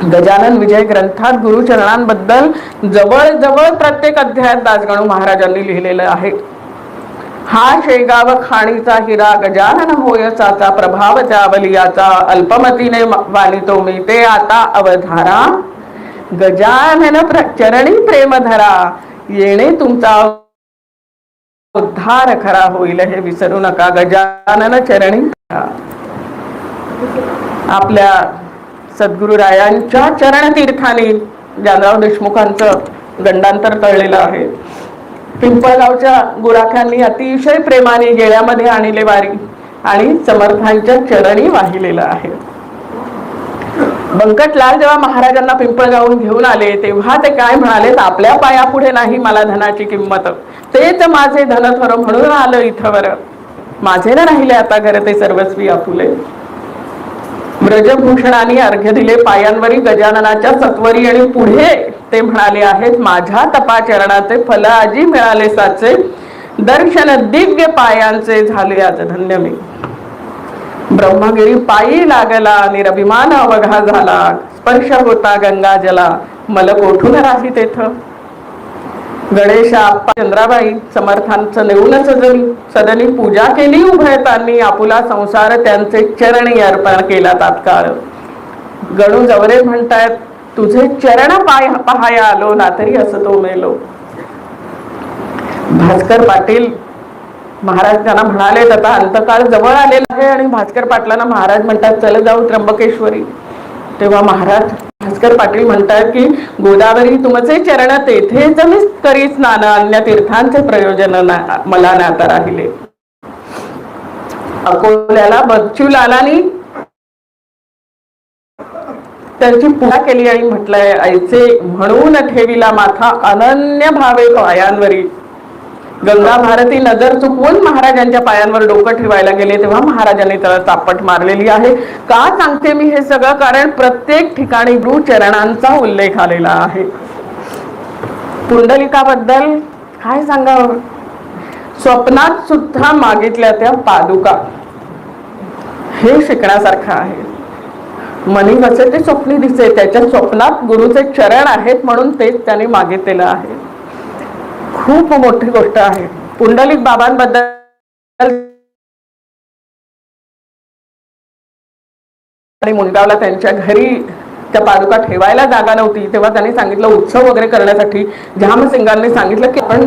गजानन विजय ग्रंथात गुरुचरणांबद्दल जवळजवळ प्रत्येक अध्यायात दासगणू महाराजांनी लिहिलेलं आहे. हा शेगाव खाणीचा हिरा गजानन होय चाचा, प्रभाव त्यावलियाचा, अल्पमतीने वालितो मी ते आता अवधारा, गजानन चरणी प्रेम धरा, येणे तुमचा उद्धार खरा होईल हे विसरू नका. गजानन चरणी. आपल्या सद्गुरुरायांच्या चरण तीर्थाने जानराव देशमुखांचं गंडांतर तळलेलं आहे. पिंपळगावच्या गुराख्यांनी अतिशय प्रेमाने गेळ्यामध्ये आणले वारी आणि समर्थांच्या चरणी वाहिलेलं आहे. बंकटलाल जेव्हा महाराजांना पिंपळगावून घेऊन आले तेव्हा ते काय म्हणाले, आपल्या पायापुढे नाही मला धनाची किंमत, तेच माझे धनथर म्हणून आलं इथवर, माझे न राहिले आता घर ते सर्वस्वी आपुले. ब्रजभूषणाने अर्घ्य दिले पायांवरी गजाननाच्या सत्वरी, आणि पुढे ते म्हणाले आहेत, माझ्या तपाचरणाचे फल आजी मिळाले साचे, दर्शन दिव्य पायांचे झाले आज धन्य मी. ब्रह्मगिरी पायी लागला निरभिमान अवघा झाला, स्पर्श होता गंगा जला मल कोठून राही तेथ. गणेश आप्पा चंद्राबाई समर्थांचं नेऊन सदनी पूजा केली उभयतांनी, आपुला संसार त्यांचे चरणी अर्पण केला तात्काळ. गणू जवरे म्हणतायत, तुझे चरण पाहाया आलो ना तरी असं तो मेलो. भास्कर पाटील महाराज त्यांना म्हणाले, आता अंतकाळ जवळ आलेला आहे, आणि भास्कर पाटलांना महाराज म्हणतात चल जाऊ त्र्यंबकेश्वरी. तेव्हा महाराज भास्कर पाटील म्हणतात की गोदावरी तुमचे चरण तेथेच मी करी स्नान, अन्य तीर्थांचे प्रयोजन मला नाता राहिले. अकोल्याला बच्चूलालांनी त्यांची पूजा केली आणि म्हटलंय, ऐसे म्हणून ठेविला माथा अनन्य भावे पायांवरी. गंगा भारती नजर चुकवून महाराजांच्या पायांवर डोकं ठेवायला गेले तेव्हा महाराजांनी त्याला चापट मारलेली आहे. का सांगते मी हे सगळं, कारण प्रत्येक ठिकाणी गुरुचरणांचा उल्लेख आलेला आहे. पुंडलिकाबद्दल काय सांगावं, स्वप्नात सुद्धा मागितल्या त्या पादुका, हे शिकण्यासारखं आहे. मनी वसे ते स्वप्नी दिसे, त्याच्या स्वप्नात गुरुचे चरण आहेत म्हणून तेच त्यांनी मागितलेलं आहे. खूप मोठी गोष्ट आहे. पुंडलिक बाबांबद्दल आणि मुंडगावला त्यांच्या घरी त्या पादुका ठेवायला जागा नव्हती तेव्हा त्यांनी सांगितलं उत्सव वगैरे करण्यासाठी झामसिंगांनी सांगितलं की आपण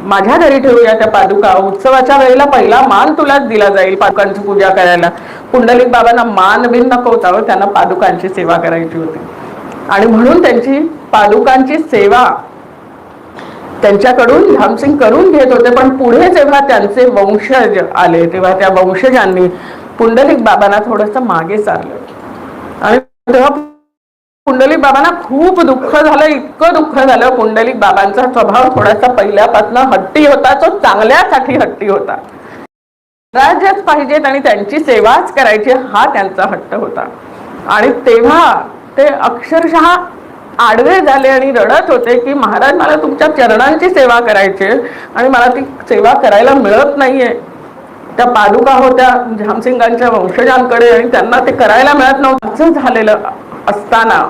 माझ्या घरी ठेवूया त्या पादुका, उत्सवाच्या वेळेला पहिला मान तुलाच दिला जाईल पादुकांची पूजा करायला. पुंडलिक बाबांना मान बिन नको होता, त्यांना पादुकांची सेवा करायची होती. आणि म्हणून त्यांची पादुकांची सेवा त्यांच्याकडून झामसिंग करून घेत होते. पण पुढे जेव्हा त्यांचे वंशज आले तेव्हा त्या वंशजांनी पुंडलिक बाबांना थोडस मागे सारलं आणि तेव्हा पुंडलिक बाबांना खूप दुःख झालं, इतकं दुःख झालं. पुंडलिक बाबांचा स्वभाव थोडासा पहिल्यापासून हट्टी होता, तो चांगल्यासाठी हट्टी होता. राज्यच पाहिजेत आणि त्यांची सेवाच करायची हा त्यांचा हट्ट होता. आणि तेव्हा ते अक्षरशः आडवे झाले आणि रडत होते की महाराज मला तुमच्या चरणांची सेवा करायची आणि मला ती सेवा करायला मिळत नाहीये. त्या पादुका होत्या झामसिंगांच्या वंशजांकडे आणि त्यांना ते करायला मिळत नव्हतं. असं झालेलं असताना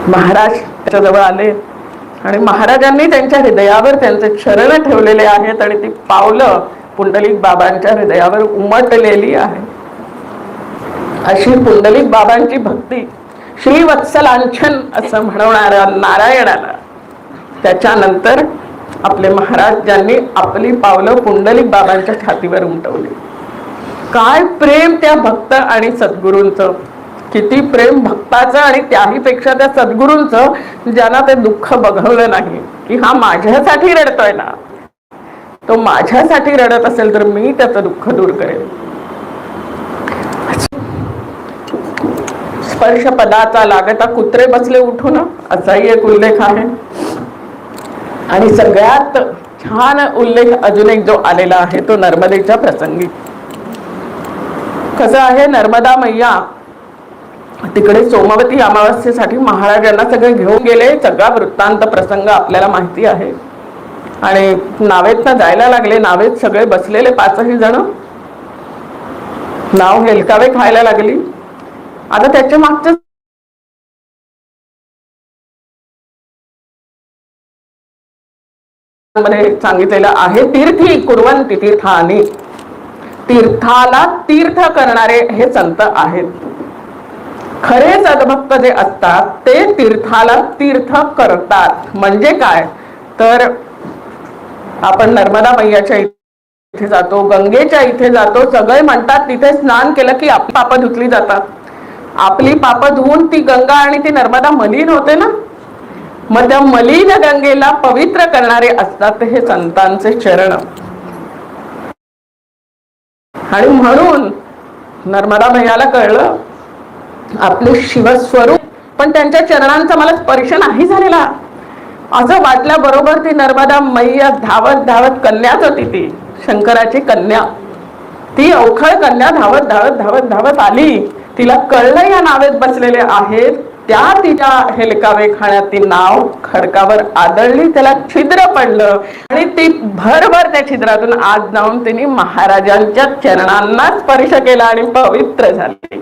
महाराज त्याच्याजवळ आले आणि महाराजांनी त्यांच्या हृदयावर त्यांचे चरण ठेवलेले आहेत आणि ती पावलं पुंडलिक बाबांच्या हृदयावर उमटलेली आहे. अशी पुंडलिक बाबांची भक्ती श्रीवत्सलांछन असं म्हणवणाऱ्या नारायणाला त्याच्यानंतर आपले महाराज ज्यांनी आपली पावलं पुंडलिक बाबांच्या छातीवर उमटवली. काय प्रेम त्या भक्त आणि सद्गुरूंचं, किती प्रेम भक्ताचं आणि त्याही पेक्षा त्या सद्गुरूंचं ज्यांना ते दुःख बघवलं नाही की हा माझ्यासाठी रडतोय ना, तो माझ्यासाठी रडत असेल तर मी त्याचं दुःख दूर करेन. स्पर्श पदाचा लागता कुत्रे बसले उठून असाही एक उल्लेख आहे. आणि सगळ्यात छान उल्लेख अजून एक जो आलेला आहे तो नर्मदेच्या प्रसंगी. कसं आहे, नर्मदा मैया तिकडे सोमवती अमावस्येसाठी महाराजांना सगळे घेऊन गेले. सगळा वृत्तांत प्रसंग आपल्याला माहिती आहे. आणि नावेतनं जायला लागले. नावेत सगळे बसलेले पाचही जण नाव हेलकावे खायला लागली. आता त्याच्या मागचं मध्ये सांगितलेलं आहे तीर्थी कुर्वंती तीर्थानी, तीर्थाला तीर्थ करणारे हे संत आहेत. खरे सद्भक्त जे असतात ते तीर्थाला तीर्थ करतात. म्हणजे काय तर आपण नर्मदा मैयाच्या इथे जातो, गंगेच्या इथे जातो, सगळे म्हणतात तिथे स्नान केलं की आपली पापं धुतली जातात. आपली पापं धुवून ती गंगा आणि ती नर्मदा मलिन होते ना, मग त्या मलिन गंगेला पवित्र करणारे असतात हे संतांचे चरण. आणि म्हणून नर्मदा मैयाला कळलं आपले शिवस्वरूप पण त्यांच्या चरणांचा मला स्पर्श नाही झालेला. असं वाटल्याबरोबर ती नर्मदा मैया धावत धावत कन्याच होती, ती शंकराची कन्या, ती अवखळ कन्या धावत धावत धावत धावत आली. तिला कळलं या नावेत बसलेले आहेत. त्या तिच्या हेलकावे खाण्यात ती नाव खडकावर आदळली, त्याला छिद्र पडलं आणि ती भरभर त्या छिद्रातून आत जाऊन तिने महाराजांच्या चरणांना स्पर्श केला आणि पवित्र झाली.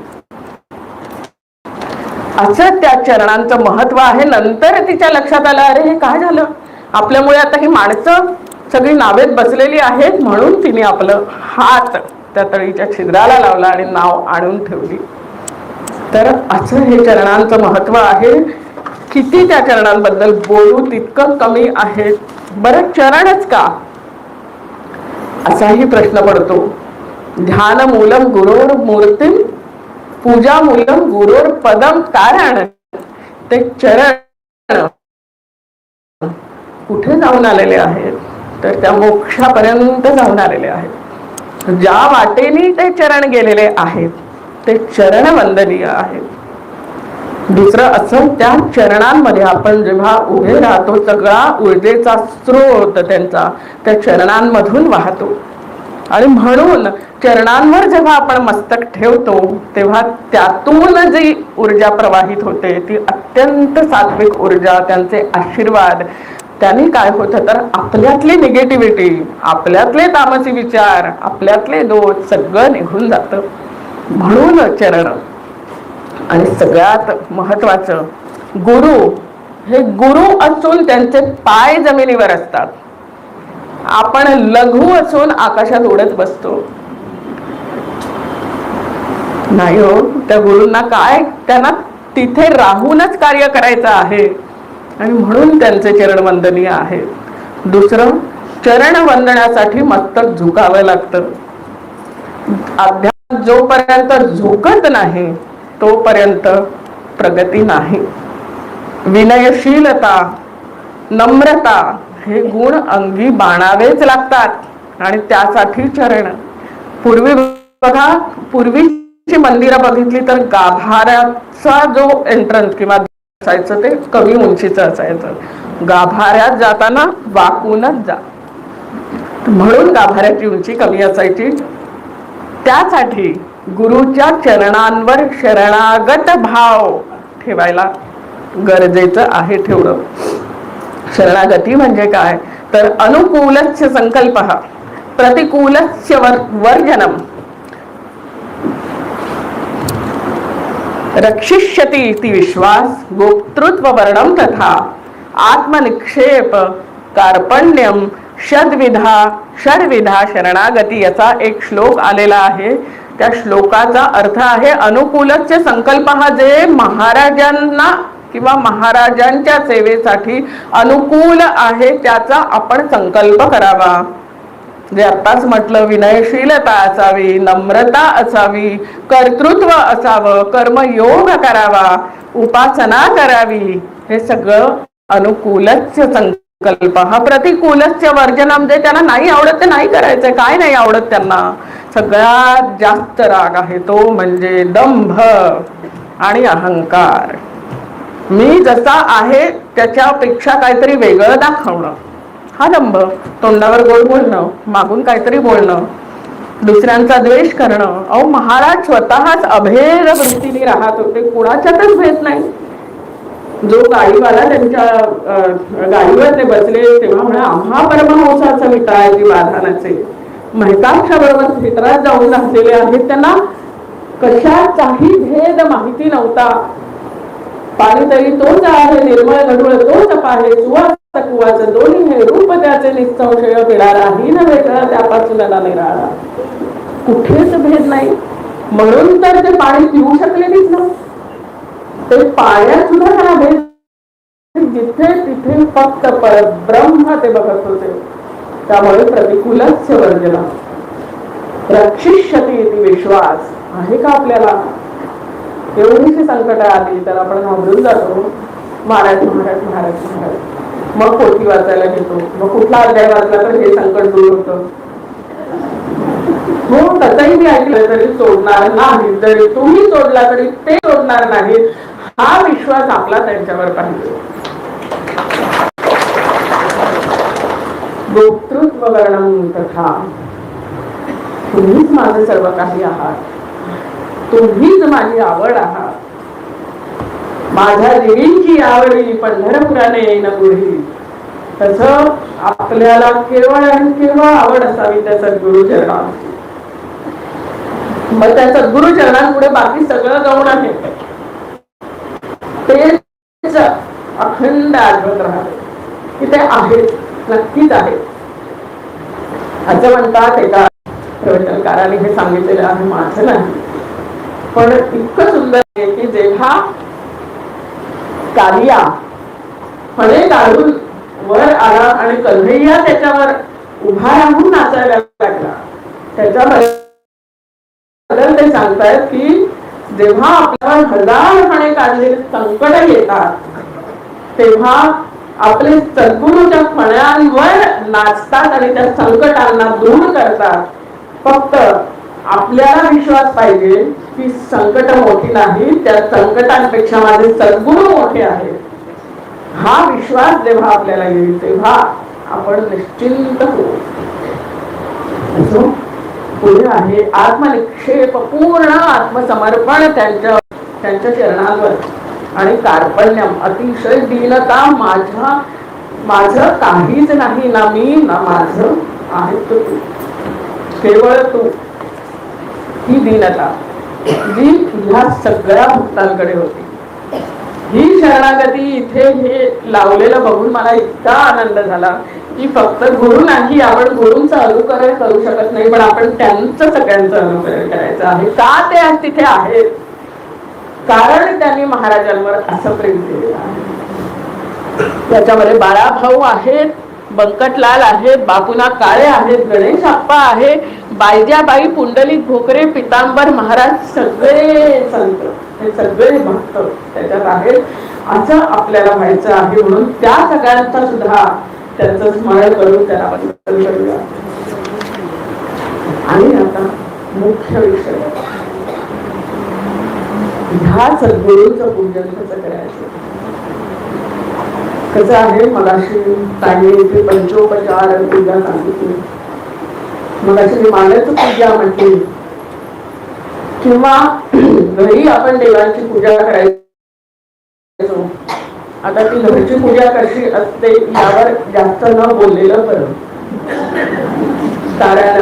असं त्या चरणांचं महत्व आहे. नंतर तिच्या लक्षात आलं अरे हे काय झालं, आपल्यामुळे आता ही माणसं सगळी नावेत बसलेली आहेत. म्हणून तिने आपलं हात त्या तळीच्या छिद्राला लावला आणि नाव आणून ठेवली. तर असं हे चरणांचं महत्व आहे. किती त्या चरणांबद्दल बोलू तितकं कमी आहे. बरं चरणच का असाही प्रश्न पडतो. ध्यान मूलम गुरोर मूर्ती, पूजा मूलम गुरोर पदम. कारण ते चरण कुठे जाऊन आलेले आहेत तर त्या मोक्षापर्यंत जाऊन आलेले आहेत. ज्या वाटेने ते चरण गेलेले आहेत ते चरण वंदनीय आहेत. दुसरं असं त्या चरणांमध्ये आपण जेव्हा उभे राहतो सगळा ऊर्जेचा स्रोत त्यांचा त्या चरणांमधून वाहतो. आणि म्हणून चरणांवर जेव्हा आपण मस्तक ठेवतो तेव्हा त्यातून जी ऊर्जा प्रवाहित होते ती अत्यंत सात्विक ऊर्जा, त्यांचे आशीर्वाद. त्यांनी काय होतं तर आपल्यातली निगेटिव्हिटी, आपल्यातले तामसी विचार, आपल्यातले दोष सगळं निघून जातं. म्हणून चरण. आणि सगळ्यात महत्वाचं गुरु, हे गुरु असून त्यांचे पाय जमिनीवर असतात. आपण लघु असून आकाशात उडत बसतो. नाही हो, त्या गुरूंना काय, त्यांना तिथे राहूनच कार्य करायचं आहे आणि म्हणून त्यांचे चरण वंदनीय आहेत. दुसरं, चरण वंदण्यासाठी मस्तक झुकावं लागतं. अध्यात्म जोपर्यंत झुकत नाही तोपर्यंत प्रगती नाही. विनयशीलता, नम्रता हे गुण अंगी बाणावेच लागतात आणि त्यासाठी चरण. पूर्वी बघा, पूर्वीची मंदिरं बघितली तर गाभाऱ्याचा जो एंट्रन्स किंवा असायचं ते कमी उंचीचं असायचं. गाभाऱ्यात जाताना वाकूनच जा, म्हणून गाभाऱ्याची उंची कमी असायची. त्यासाठी गुरुच्या चरणांवर शरणागत भाव ठेवायला गरजेचं आहे ठेवणं. शरणागती म्हणजे काय तर अनुकूलस्य संकल्प, प्रतिकूलस्य वर्जनम, रक्षिष्यति इति विश्वास, गोप्तृत्व वर्णम तथा आत्मनिक्षेप, कार्पण्यम, षड्विधा शरणागती याचा एक श्लोक आलेला आहे. त्या श्लोकाचा अर्थ आहे अनुकूलस्य संकल्प, हा जे महाराजांना किंवा महाराजांच्या सेवेसाठी अनुकूल आहे त्याचा आपण संकल्प करावा. जे आत्ताच म्हटलं, विनयशीलता असावी, नम्रता असावी, कर्तृत्व असावं, कर्मयोग करावा, उपासना करावी, हे सगळं अनुकूलस्य संकल्प. हा प्रतिकूलस्य वर्जन, म्हणजे त्यांना नाही आवडत ते नाही करायचंय. काय नाही आवडत त्यांना? सगळ्यात जास्त राग आहे तो म्हणजे दंभ आणि अहंकार. मी जसा आहे त्याच्यापेक्षा काहीतरी वेगळं दाखवणं, हा दंभ. तोंडावर गोड बोलणं, मागून काहीतरी बोलणं, दुसऱ्यांचा द्वेष करणं. अहो, महाराज स्वतःच अभेद वृत्तीने राहत होते, कुणाच्यातच भेद नाही. जो गाडीवाला त्यांच्या गाडीवर ते बसले तेव्हा म्हणा, आम्हा परमहंसाचा विटाळाची बाधानाचे. मेहतांच्याबरोबर क्षेत्रात जाऊन राहिलेले आहेत, त्यांना कशाचाही भेद माहिती नव्हता. पाणी तरी तोच आहे, निर्मळ गढूळ तोच आहे, सुवास कुवाचं दोन्ही हे रूप त्याचे निसंशय पिळाला, ही न वेगळा त्यापासून निराळा. कुठेच भेद नाही. म्हणून तर ते पाणी पिऊ शकलेलीच ना. ते पाण्यात सुद्धा त्यांना भेद, जिथे तिथे फक्त परब्रह्म ते बघत होते. त्यामुळे प्रतिकूलस्य वर्जना, रक्षिष्यति इति विश्वास आहे का आपल्याला? एवढीशी संकट आली तर आपण घाबरून जातो. महाराज महाराज महाराज महाराज, मग पोथी वाचायला घेतो, मग कुठला अध्याय वाचला तर हे संकट दूर होतं. हो, तसंही मी ऐकलं तरी सोडणार नाही, जरी तुम्ही सोडला तरी ते सोडणार नाही, हा विश्वास आपला त्यांच्यावर पाहिजे. गोप्तृत्व वर्णम तथा, तुम्हीच माझं सर्व काही आहात, तुम्हीच माझी आवड आहात. माझ्या देवींची आवडी पंढरपुराने येईन पुढे. तसं आपल्याला केवळ आणि केवळ आवड असावी त्या सद्गुरु चरणांची. मग त्या सद्गुरु चरणांपुढे बाकी सगळं गौण आहे. तेच अखंड आठवत राहते की ते आहेत, नक्कीच आहेत. असं म्हणतात एका प्रवचनकाराने हे सांगितलेलं आहे, माझं नाही. पण इतकं सुंदर आहे की जेव्हा कालिया फळे काढून वर आला आणि कन्हैया त्याच्यावर उभा राहून नाचायला लागला, त्याच्याबद्दल ते सांगतायत की जेव्हा आपल्यावर हजार फणे काढलेले संकट येतात तेव्हा आपले सद्गुरूच्या फण्यांवर नाचतात आणि त्या संकटांना दूर करतात. फक्त आपल्याला विश्वास पाहिजे की संकट मोठी नाही, त्या संकटांपेक्षा माझे सद्गुरू मोठे आहेत. हा विश्वास जेव्हा आपल्याला येईल तेव्हा आपण निश्चिंत होऊ. पुढे आहे आत्मनिक्षेप, पूर्ण आत्मसमर्पण त्यांच्या चरणांवर, आणि कार्पण्यम, अतिशय दीनता. माझं काहीच नाही, ना मी ना माझं, आहे तू, केवळ तू. ही दीनता जी ह्या सगळ्या भक्तांकडे होती. ही शरणागती इथे हे लावलेलं बघून मला इतका आनंद झाला की फक्त गुरु नाही, आपण गुरूंचं अनुकरण करू शकत नाही, पण आपण त्यांचं सगळ्यांचं अनुकरण करायचं आहे. का ते आज तिथे आहेत? कारण त्यांनी महाराजांवर असं प्रेम केलेलं आहे. त्याच्यामध्ये बाळाभाऊ आहेत, बंकटलाल आहेत, बापूनाथ काळे आहेत, गणेश आप्पा आहे, बायजाबाई, पुंडलिक भोकरे, पितांबर महाराज, सगळे संत, हे सगळे भक्त त्याच्यात आहेत. असं आपल्याला व्हायचं आहे. म्हणून त्या सगळ्यांचा सुद्धा त्यांचं स्मरण करून त्याला वंदन करूया. आणि आता मुख्य विषय, ह्या सद्गुरूंचं पूजन कसं करायचं. कसं आहे, मगाशी ताईने इथे पंचोपचार पूजा सांगितली, मगाशी मी मानाचं पूजा म्हटली, किंवा घरी आपण देवांची पूजा करायची. आता ती घरची पूजा कशी असते यावर जास्त न बोललेलं बरं. कारण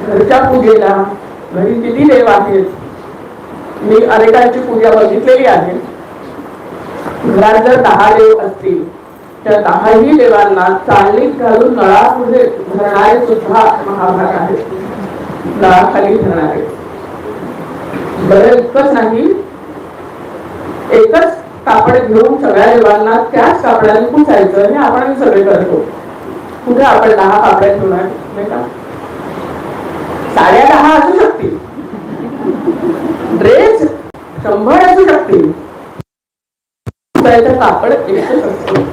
घरच्या पूजेला घरी किती देव आहेत, मी अनेकांची पूजा बघितलेली आहे. घरात जर 10 देव असतील त्या 10ही देवांना चालणीत घालून नळापुढे धरणारे सुद्धा महाभाग आहेत, नळाखाली धरणारे. बरं, इतकंच नाही, एकच कापड घेऊन सगळ्या देवांना त्याच कापडाने पुसायचं हे आपण सगळे करतो. कुठे आपण 10 कापड्या ठेवणार नाही का? 10.5 असू शकतील, ड्रेस 100 असू शकतील, कापड एकच असतं.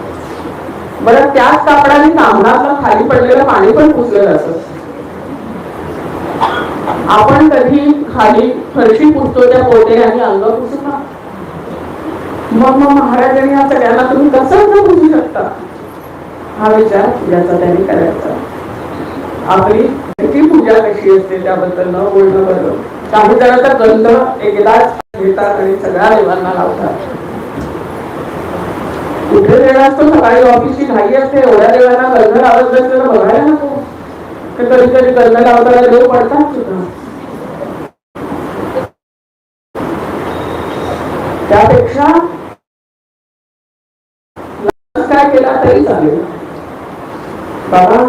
बरं, त्याच कापडाने सामनातलं खाली पडलेलं पाणी पण पुसलेलं असतं. आपण कधी खाली फरशी पुसतो त्या पोते आणि अंग पुसू ना. मग महाराजांनी या सगळ्यांना तुम्ही कसं पुसू शकता हा विचार याचा त्यांनी करायचा. आपली घरची पूजा कशी असते त्याबद्दल न बोलणं बरं. काही जण तर गंध एकदाच घेतात आणि सगळ्या देवांना लावतात. कुठे देव असतो, सकाळी ऑफिसची घाई असते, एवढ्या देवांना गंध लावत बसलेलं बघायला नको. तर कधी कधी गंध लावताना देव पडतात सुद्धा. त्यापेक्षा काय केला तरी चालेल. बाबा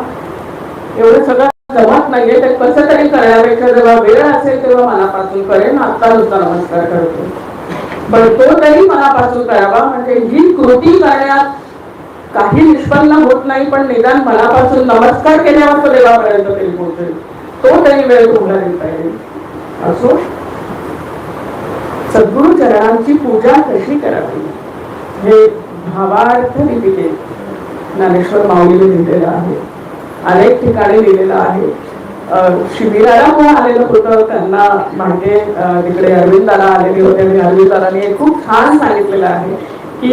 एवढं सगळं जमत नाहीये, ते कसं तरी करण्यापेक्षा जेव्हा वेळ असेल तेव्हा मनापासून करेन. आता नुसता नमस्कार करतो, पण तो तरी मनापासून करावा. म्हणजे ही कृती करण्यात काही निष्पन्न होत नाही, पण निदान मनापासून नमस्कार केल्यावर तो देवापर्यंत तरी पोहोचेल. तो तरी वेळ तुम्हाला देता येईल. असो, सद्गुरु चरणांची पूजा कशी करावी हे भावार्थ लिपिकेत ज्ञानेश्वर माऊलीने लिहिलेलं आहे. अनेक ठिकाणी लिहिलेलं आहे. शिबिराला कोण आलेलं होतं त्यांना मागे तिकडे अरविंदाला आलेले होते आणि अरविंदालाने खूप छान सांगितलेलं आहे की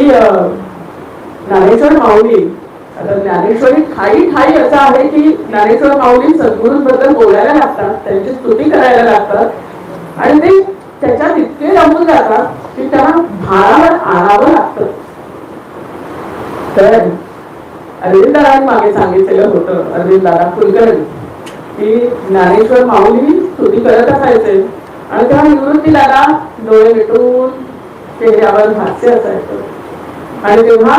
ज्ञानेश्वर माऊली, आता ज्ञानेश्वरी ठाई ठाई असं आहे की ज्ञानेश्वर माऊली सद्गुरूंबद्दल बोलायला लागतात, त्यांची स्तुती करायला लागतात आणि ते त्याच्यात इतके रमून जातात की त्यांना भारावर आणावं लागतं. तर अरविंदाला मागे सांगितलेलं होतं, अरविंदाला कुलकर्णी, की ज्ञानेश्वर माऊली स्तुती करत असायचे आणि तेव्हा निवृत्तीला डोळे मिटून चेहऱ्यावर हास्य असायचं आणि तेव्हा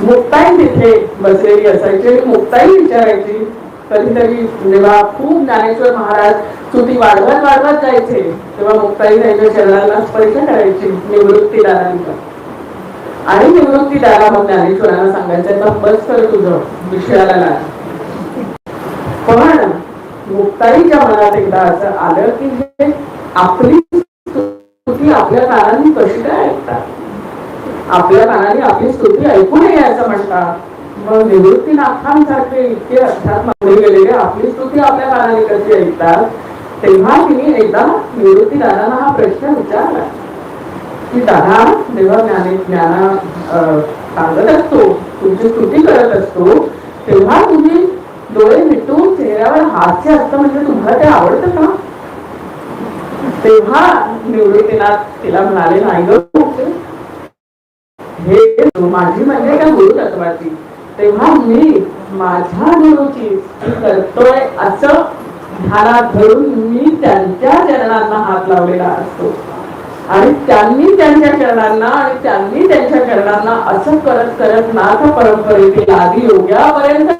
मुक्ताई तिथे बसलेली असायची. मुक्ताई विचारायची कधीतरी, जेव्हा खूप ज्ञानेश्वर महाराज स्तुती वाढवत वाढवत जायचे तेव्हा मुक्ताई त्यांच्या चरणाला स्पर्श करायची निवृत्तीदारांचा. आणि निवृत्तीदारा मग ज्ञानेश्वरांना सांगायचं बस कर तुझं विषयाला लाग. पण मुक्ताईच्या मनात एकदा असं आलं की हे आपली स्तुती आपल्या कानांनी कशी काय ऐकतात, आपल्या कानाने आपली स्तुती ऐकू नये असं म्हणतात. मग निवृत्तीनाथांसारखे इतके अर्थात मानले गेलेले आपली स्तुती आपल्या कानाने कशी ऐकतात. तेव्हा तिने एकदा निवृत्तीदारांना हा प्रश्न विचारला की दादा, जेव्हा ज्ञाना सांगत असतो, तुमची स्तुती करत असतो, तेव्हा तुम्ही डोळे मिटून चेहऱ्यावर हास्य असतं, म्हणजे तुम्हाला ते आवडतं का? तेव्हा निवृत्तीनाथ तिला म्हणाले, नाही ग, हे माझी म्हणजे का गुरु तत्वाची, तेव्हा मी माझ्या गुरुची करतोय असं ध्यानात धरून मी त्यांच्या चरणांना हात लावलेला असतो आणि त्यांनी त्यांच्या चरणांना आणि त्यांनी त्यांच्या चरणांना असं करत करत नाथ परंपरेतील आदी योग्यापर्यंत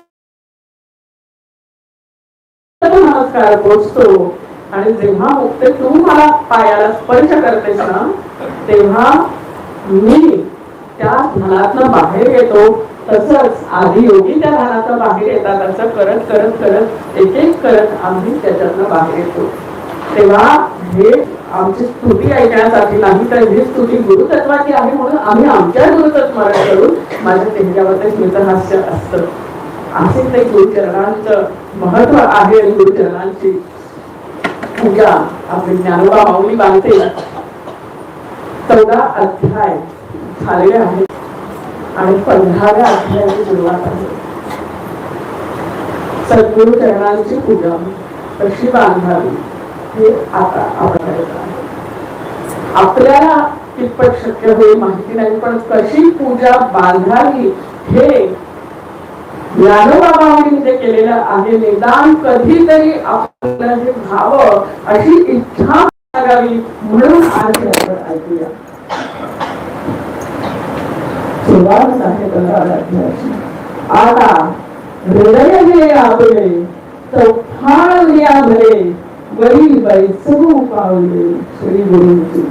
नमस्कार पोचतो. आणि जेव्हा मुक्ते तू मला पायाला स्पर्श करतेस ना, तेव्हा मी त्या ध्यानातनं बाहेर येतो तसंच आधी योगी त्या ध्यानातून बाहेर येतात, असं करत करत करत एक एक करत आम्ही त्याच्यातनं बाहेर येतो. तेव्हा हे आमची स्तुती ऐकण्यासाठी नाही, तर ही स्तुती गुरुतत्वाची आहे म्हणून आम्ही आमच्या गुरुतत्वाला करून माझ्या चेहऱ्यावर ते स्मितहास्य असतं. असे ते गुरुचरणांचं महत्व आहे. गुरुचरणांची पूजा आपली ज्ञानोबा माऊली बांधते. 14 अध्याय झालेले आहेत आणि 15व्या अध्यायाची सुरुवात आहे. सद्गुरु चरणांची पूजा कशी बांधावी हे आता आपण आपल्याला कितपत शक्य होईल माहिती नाही, पण कशी पूजा बांधावी हे ज्ञानोबा माऊलींनी जे केलेलं आहे, निदान कधीतरी आपल्याला हे व्हावं अशी इच्छा लागावी म्हणून आज आपण ऐकूया. सुरुवात आहे 15व्या अध्यायाची. आता हृदय हे आपले चौफाळल्या भरे वरी बैसू पावले श्री गुरुंची.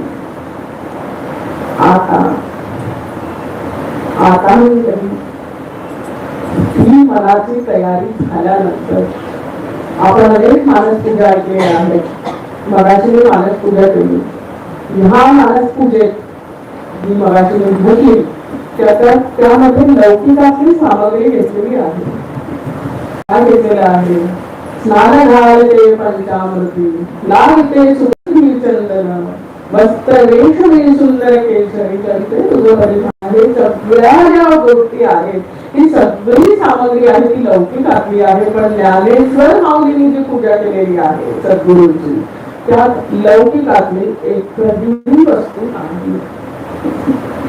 आता ही मनाची तयारी झाल्यानंतर आपण अनेक मानस पूजा ऐकलेल्या आहेत. मगाशी मी मानस पूजा केली. ह्या मानस पूजेत जी मगाशी मी म्हटली त्यामध्ये लौकिकाची सामग्री घेतलेली आहे. काय घेतलेलं आहे? स्नान घालते पंचामृती, लागते सुगंधी चंदन, मस्त रेशमी सुंदर केशरी करते तुझं परिधान. हे सगळ्या ज्या गोष्टी आहेत ही सगळी सामग्री आहे ती लौकिकातली आहे. पण ज्ञानेश्वर माऊलींनी जी पूजा केलेली आहे सद्गुरूंची, त्यात लौकिकातली एकही वस्तू नाही.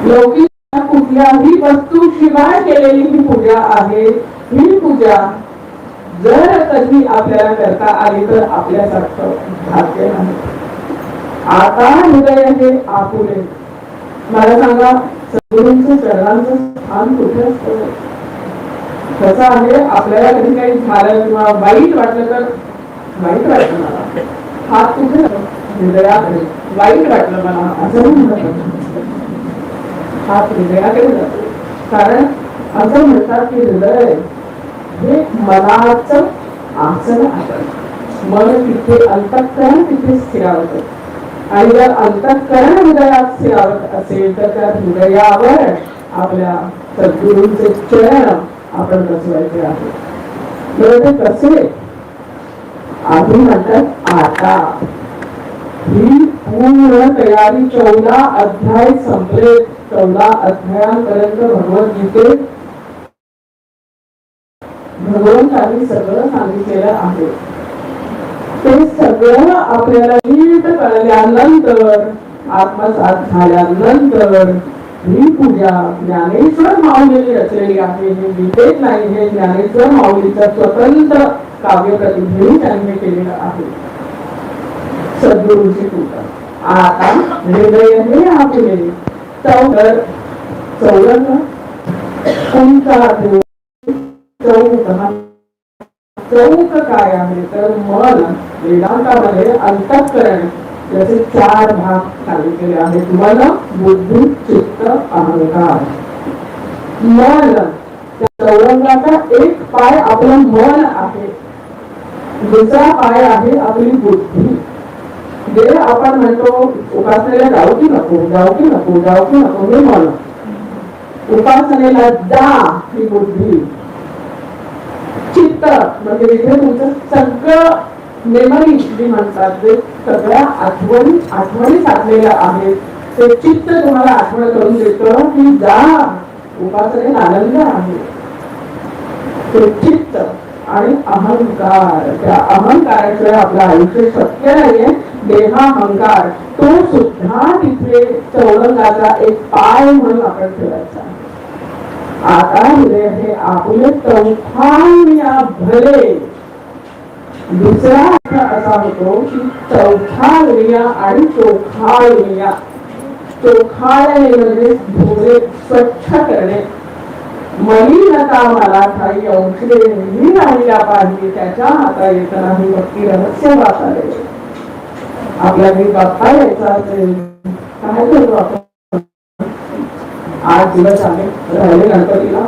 लौकिक कुठल्याही वस्तू शिवाय केलेली ही पूजा आहे. ही पूजा जर कधी आपल्याला करता आली तर आपल्यासारखं भाग्य नाही. आता हृदय हे आपुले. मला सांगा, सद्गुरूंचं चरणांचं स्थान कुठे असतं? कसं आहे, आपल्याला कधी काही झालं किंवा वाईट वाटलं तर वाईट वाटलं मला, हात कुठे हृदयाकडे. वाईट वाटलं मला असं म्हणतात, हात हृदयाकडे जातो. कारण असं म्हणतात की हृदय हे मनाचं आसन आहे. मन तिथे, अंतःकरण तिथे स्थिरावत, आणि जर अंतःकरण हृदयात स्थिरावत असेल तर त्या हृदयावर आपल्या सद्गुरूंचे चरण आपण बसवायचे आहे. बरं, ते कसे? आधी म्हणतात आता ही पूर्ण तयारी 14 अध्याय संपले. 14 अध्यायांपर्यंत भगवद्गीतेत भगवंतांनी सगळं सांगितलेलं आहे. ते सगळं आपल्याला नीट कळल्यानंतर, आत्मसात झाल्यानंतर ही पूजा ज्ञानेश्वर माऊलींनी रचलेली आहे. हे गीतेत नाही, हे ज्ञानेश्वर माऊलीचं स्वतंत्र काव्यप्रतिभेने त्यांनी केलेलं आहे. सद्गुरूंची पूजा. आता हृदय हे आपले चौरंग चौक काय आहे तर मन. वेदांतामध्ये अंतःकरण याचे 4 भाग सांगितलेले आहेत. मन, बुद्धी, चित्त, अहंकार. मन, त्या चौरंगाचा एक पाय आपलं मन आहे, दुसरा पाय आहे आपली बुद्धी. जे आपण म्हणतो उपासनेला जाऊ की नको, जाऊ की नको, जाऊ की नको, हे मन. उपासनेला जा ही बुद्धी. चित्त म्हणजे इथे तुमचं सगळं मेमरी जी म्हणतात, जे सगळ्या आठवणी साठलेल्या आहेत, ते चित्त तुम्हाला आठवण करून देतं की जा, उपासनेत आनंद आहे. ते चित्त. आणि अहंकार, त्या अहंकाराशिवाय आपलं आयुष्य शक्य नाहीये. देहाहंकार तो सुद्धा तिथे चौरंगाचा एक पाय म्हणून आपण ठेवायचा. आता हृदय हे आपले चौथाळ्या भले. दुसरा अर्थ असा होतो की चौथाळ्या आणि चोखाळ्या. चोखाळणे म्हणजे धुणे, स्वच्छ करणे. मलिनता मला ठाई औषधे नेहमी राहिल्या पाहिजे, त्याच्या हाता येत नाही भक्ती रहस्य वाचाले. आपल्या घरी बाप्पा यायचा असेल काय करतो आपण? 8 दिवस आले राहिले गणपतीला.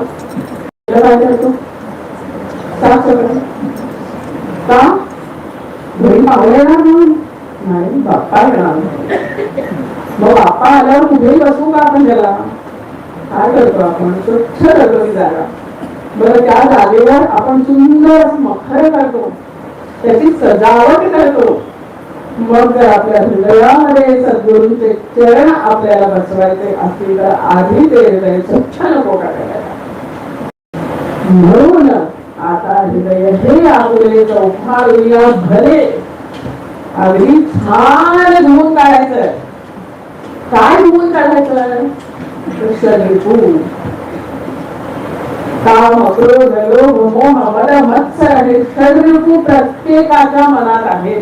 काय करतो का घरी पाहुणे येणार म्हणून नाही, बाप्पा येणार. मग बाप्पा आल्यावर कुठेही बसू का आपण त्याला? काय करतो आपण? स्वच्छ करतो ती जागा. बरं, त्या जागेवर आपण सुंदर मखर करतो, त्याची सजावट करतो. मग जर आपल्या हृदयामध्ये सद्गुरूंचे चरण आपल्याला बसवायचे असतील तर आधी ते हृदय स्वच्छ नको करायला. म्हणून आता हृदय हे आपले चौफाळूया भले अगदी छान धुवून काढायचं. काय धुवून काढायचं? शरीर काम, क्रोध, लोभ, मोह, मद, मत्सर हे षड्रिपू प्रत्येकाच्या मनात आहेत.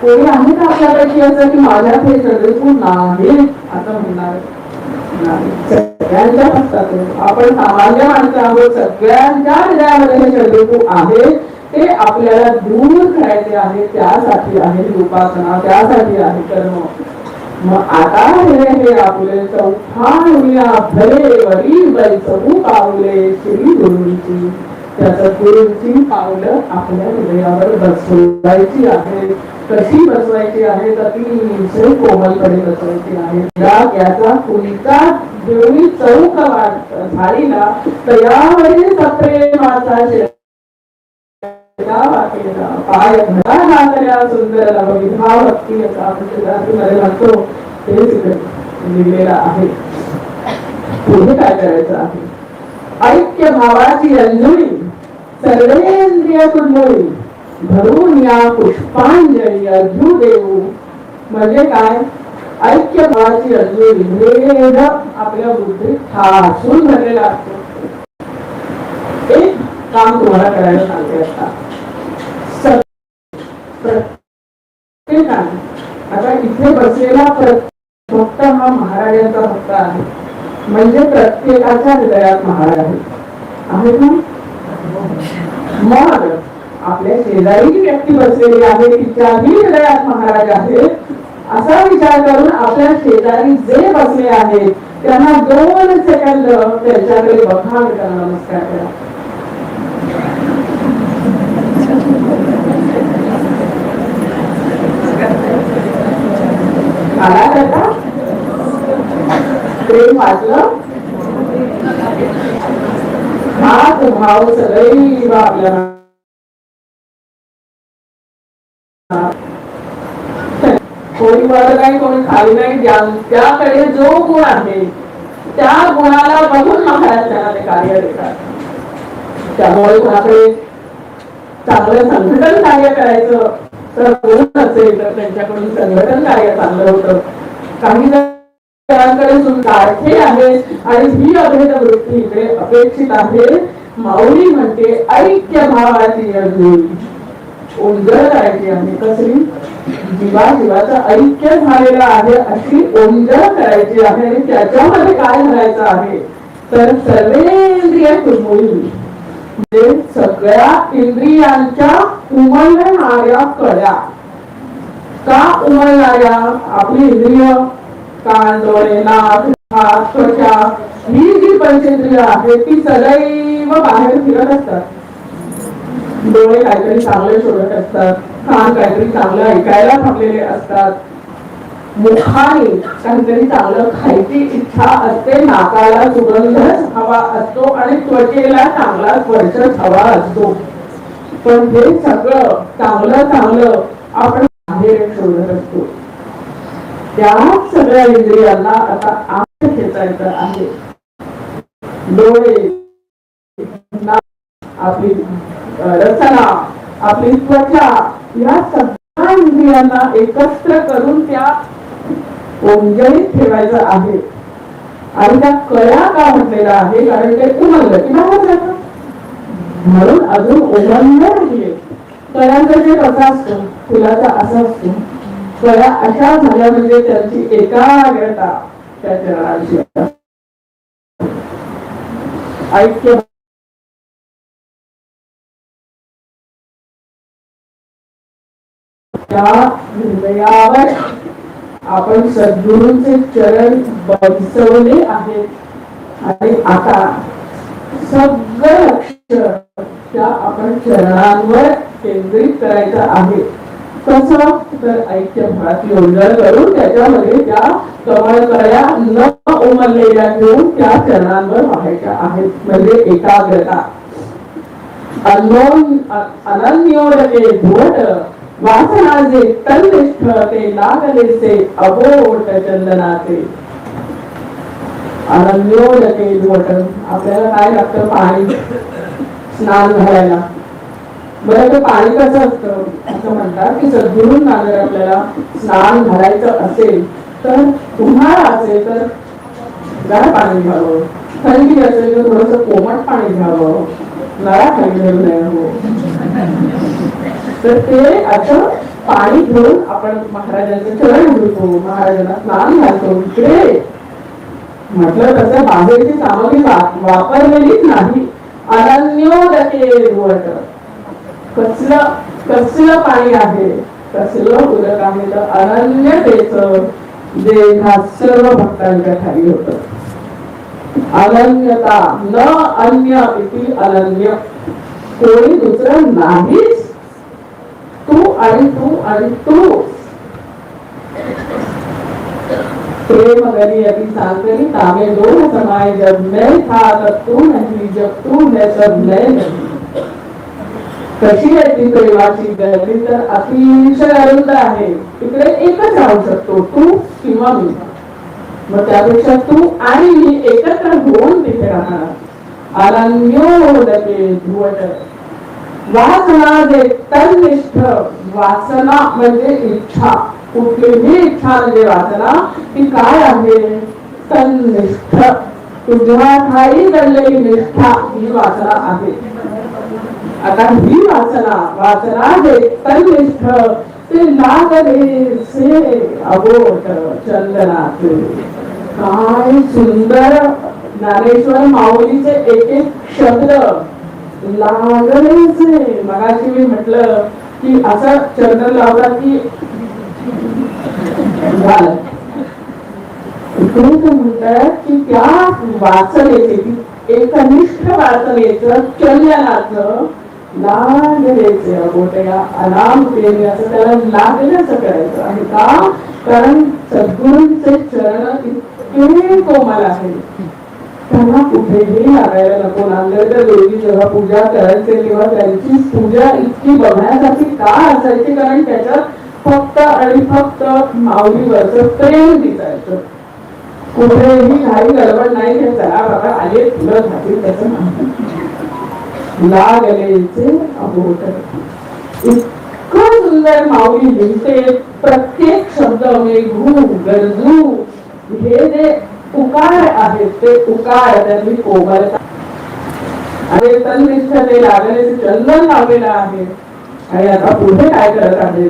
कोणी आहे का आपल्यापैकी असं की माझ्यात हे षड्रिपू नाही असं म्हणणार? सगळ्यांच्या असतात. आपण सामान्य माणसं आहोत, सगळ्यांच्या हृदयामध्ये हे षड्रिपू आहे. ते आपल्याला दूर करायचे आहे. त्यासाठी आहे उपासना, त्यासाठी आहे कर्म. मग आता हे आपले चौफाळूया भले वरी बैसवू पावले श्री गुरूंची. त्या सद्गुरूंची पावलं आपल्या हृदयावर बसवायची आहे. कशी बसवायची आहे? अतिशय कोमलपणे बसवायची आहे. याचा कोणता देवी चौक झाली ना तर यावरील सप्रेमाचा पाय घडा घातल्या सुंदर विधा भक्ती असा मध्ये म्हणतो ते लिहिलेलं आहे. पुढे काय करायचं आहे? ऐक्य भावाची अंजुळी सर्वेंद्रिय कुंडळी धरून या पुष्पांजली अर्जू देऊ. म्हणजे काय? ऐक्य भावाची अंजुळी भेद आपल्या बुद्धीत ठासून भरलेला असतो. एक काम तुम्हाला करायला सांगते असता प्रत्येकाने. आता इथे बसलेला भक्त हा महाराजांचा भक्त आहे. म्हणजे प्रत्येकाच्या हृदयात महाराज आहे का? मग आपल्या शेजारी जी व्यक्ती बसलेली आहे तिच्याही हृदयात महाराज आहे असा विचार करून आपल्या शेजारी जे बसले आहेत त्यांना 2 सेकंद त्यांच्याकडे बघा, त्यांना नमस्कार करा. आला करता प्रेम वाचलं. हाच भाव सदैव आपल्याला कोणी वर नाही, कोणी खाली नाही. त्याकडे जो गुण आहे त्या गुणाला बघून महाराज त्यांना ते कार्य देतात. त्यामुळे कोणाकडे चांगलं संघटन कार्य करायचं तर गुण असेल तर त्यांच्याकडून संघटन कार्य चांगलं होतं. काही जणांकडे सारखे आहे आणि ही अभेद वृत्ती इकडे अपेक्षित आहे. माऊली म्हणते ऐक्य भावाची अंजुळी ओंजळ करायची आहे. कसली? जीवाचं ऐक्य झालेलं आहे अशी ओंजळ करायची आहे. आणि त्याच्यामध्ये काय करायचं आहे तर सर्वेंद्रिय कुंडळी म्हणजे सगळ्या इंद्रियांच्या उमलणाऱ्या कळ्या. का उमलणाऱ्या? आपली इंद्रिय कान, डोळे, नाक, हात, त्वचा ही जी पंचेंद्रिय आहे ती सदैव बाहेर फिरत असतात. डोळे काहीतरी चांगले शोधत असतात, कान काहीतरी चांगलं ऐकायला थांबलेले असतात, मुखाने काहीतरी चांगलं खायची इच्छा असते, नाकाला सुगंधच हवा असतो आणि त्वचेला चांगला स्पर्शच हवा असतो. पण हे सगळं चांगलं आपण बाहेर शोधत असतो. त्या सगळ्या इंद्रियांना आता आत खेचायचं आहे. डोळे, आपली रचना, आपली त्वचा या सगळ्या इंद्रियांना एकत्र करून त्या ओंजळीत ठेवायचं आहे. आणि त्या कळ्या का म्हटलेला आहे? कारण ते उमललं की बाहेर जातं. म्हणून अजून उमललं नाहीये. कळ्यांचा जे कसा असतो फुलाचा असा असतो. कळ्या अशा झाल्या म्हणजे त्यांची एकाग्रता त्या चरणांची ऐक्य त्या हृदयावर आपण सद्गुरूंचे चरण बसवले आहेत. आणि आता सगळं लक्ष त्या आपण चरणांवर केंद्रित करायचं आहे. कसं तर ऐक्य भात योजना करून त्याच्यामध्ये त्या कमळकळ्या न उमललेल्या घेऊन त्या चरणांवर व्हायच्या आहेत. म्हणजे एकाग्रता. अनन्योडके धुवट वासनाचे तन्निष्ठ ते लागलेसे अबोट चंदनाचे. अनन्योडके धुवट आपल्याला काय लागतं? पाणी. स्नान घालायला. बरं ते पाणी कसं असतं? असं म्हणतात की सद्गुरूंना जर आपल्याला स्नान घालायचं असेल तर उन्हाळा असेल तर गार पाणी घ्यावं, थंडी असेल तर थोडस कोमट पाणी घ्यावं, नळाखाली धरू नये. हो तर ते असं पाणी घेऊन आपण महाराजांचे चरण धुतो, महाराजांना स्नान घालतो. इकडे म्हटलं तसं बाहेरची सामग्री वापरलेलीच नाही. अनन्योदके धुवट. कसलं पाणी आहे, कसलं उदक आहे तर अनन्यतेचं जे सर्व भक्तांच्या खाली होत. अनन्यता न अन्य इति अनन्य. कोणी दुसरं नाहीच, तू आणि तू आणि तू. प्रेम गरी अति सांगरी तामे दोन समाय जब मैं था तब तू नहीं, जब तू है तब मैं नहीं. कशी आहे ती प्रेमाची गरी तर अतिशय अरुंद आहे. तिकडे एकच राहू शकतो, तू किंवा मी. मग त्यापेक्षा तू आणि मी एकत्र होऊन तिथे राहणार. अनन्योदके धुवट वासना जे तन्निष्ठ. वासना म्हणजे इच्छा. कुठलीही इच्छा म्हणजे वासना. ती काय आहे? तन्निष्ठ. तुझ्या ठाई दडलेली निष्ठा ही वासना आहे. आता ही वासना जे तन्निष्ठ ते लागलेसे अबोट चंदनाचे. काय सुंदर ज्ञानेश्वर माऊलीचे एक एक शब्द. लागलेसे. मगाशी मी म्हटलं की असं चंदन लावतात की झालं. इकडे ते म्हणतात की त्या वाचनेचे, एकनिष्ठ वाचनेचं, चंदनाचं लागलेचे अबोट. या अनाम प्रेमी असं त्याला लागल्याचं करायचं आहे. का? कारण सद्गुरूंचे चरण इतके कोमल आहे, त्यांना कुठेही लागायला नको. नांदेडच्या देवी जेव्हा पूजा करायचे तेव्हा त्यांची पूजा इतकी बघण्यासाठी का असायची? कारण त्याच्यात फक्त आणि फक्त माऊलीवरचं प्रेम दिसायचं. कुठेही काही गडबड नाही. हे चला बाबा आले तुला झाली त्याचं लागलेचे अबोट. इतकं सुंदर माऊली लिहिते. प्रत्येक शब्द मेघू गरजू हे जे उकार आहेत ते उकार त्यांनी कोमलता आणि तन्निष्ठ ते लागलेले चंदन लावलेलं आहे. आणि आता पुढे काय करत आहे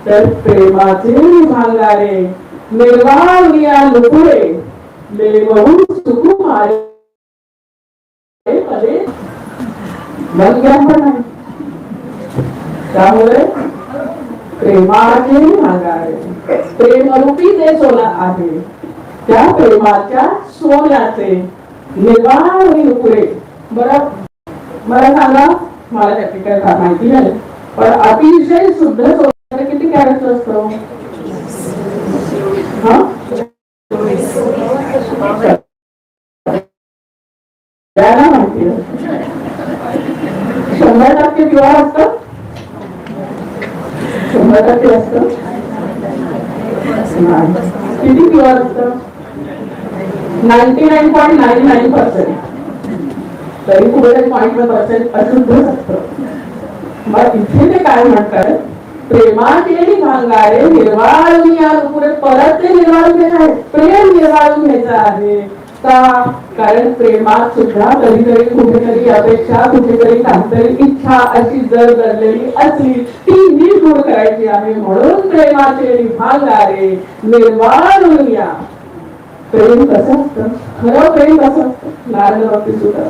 तर प्रेमाचे भांगारे निर्वाणिया लुकुरे लेवहून सुकुमारे पण नाही. त्यामुळे प्रेमाचे भांगारे प्रेमरूपी जे सोनं आहे त्या प्रेमाच्या सोन्याचे निर्वाण लुकुरे. बरं मला सांगा, मला त्याची काय माहिती नाही, पण अतिशय शुद्ध सोन्याचे किती कॅरेट असतो? त्याला माहिती 100% प्युअर असतं. 100% असतं. किती प्युअर असतं? 99.99%. तरी पुढे 0.1% अशुद्ध असतं. मग इथे ते काय म्हणतात? प्रेमाचे भांगारे निर्वाळून या पुढे परत ते निर्वाळून घ्यायचं आहे. प्रेम निर्वाळून घ्यायचं आहे. का? कारण प्रेमात सुद्धा कधीतरी कुठेतरी अपेक्षा, कुठेतरी काहीतरी इच्छा अशी जर दडलेली असली ती दूर करायची आहे. म्हणून प्रेमाचे भांगारे निर्वाळून या. प्रेम कसं असतं? खरं प्रेम कसं असतं? नारद बाबतीत सुद्धा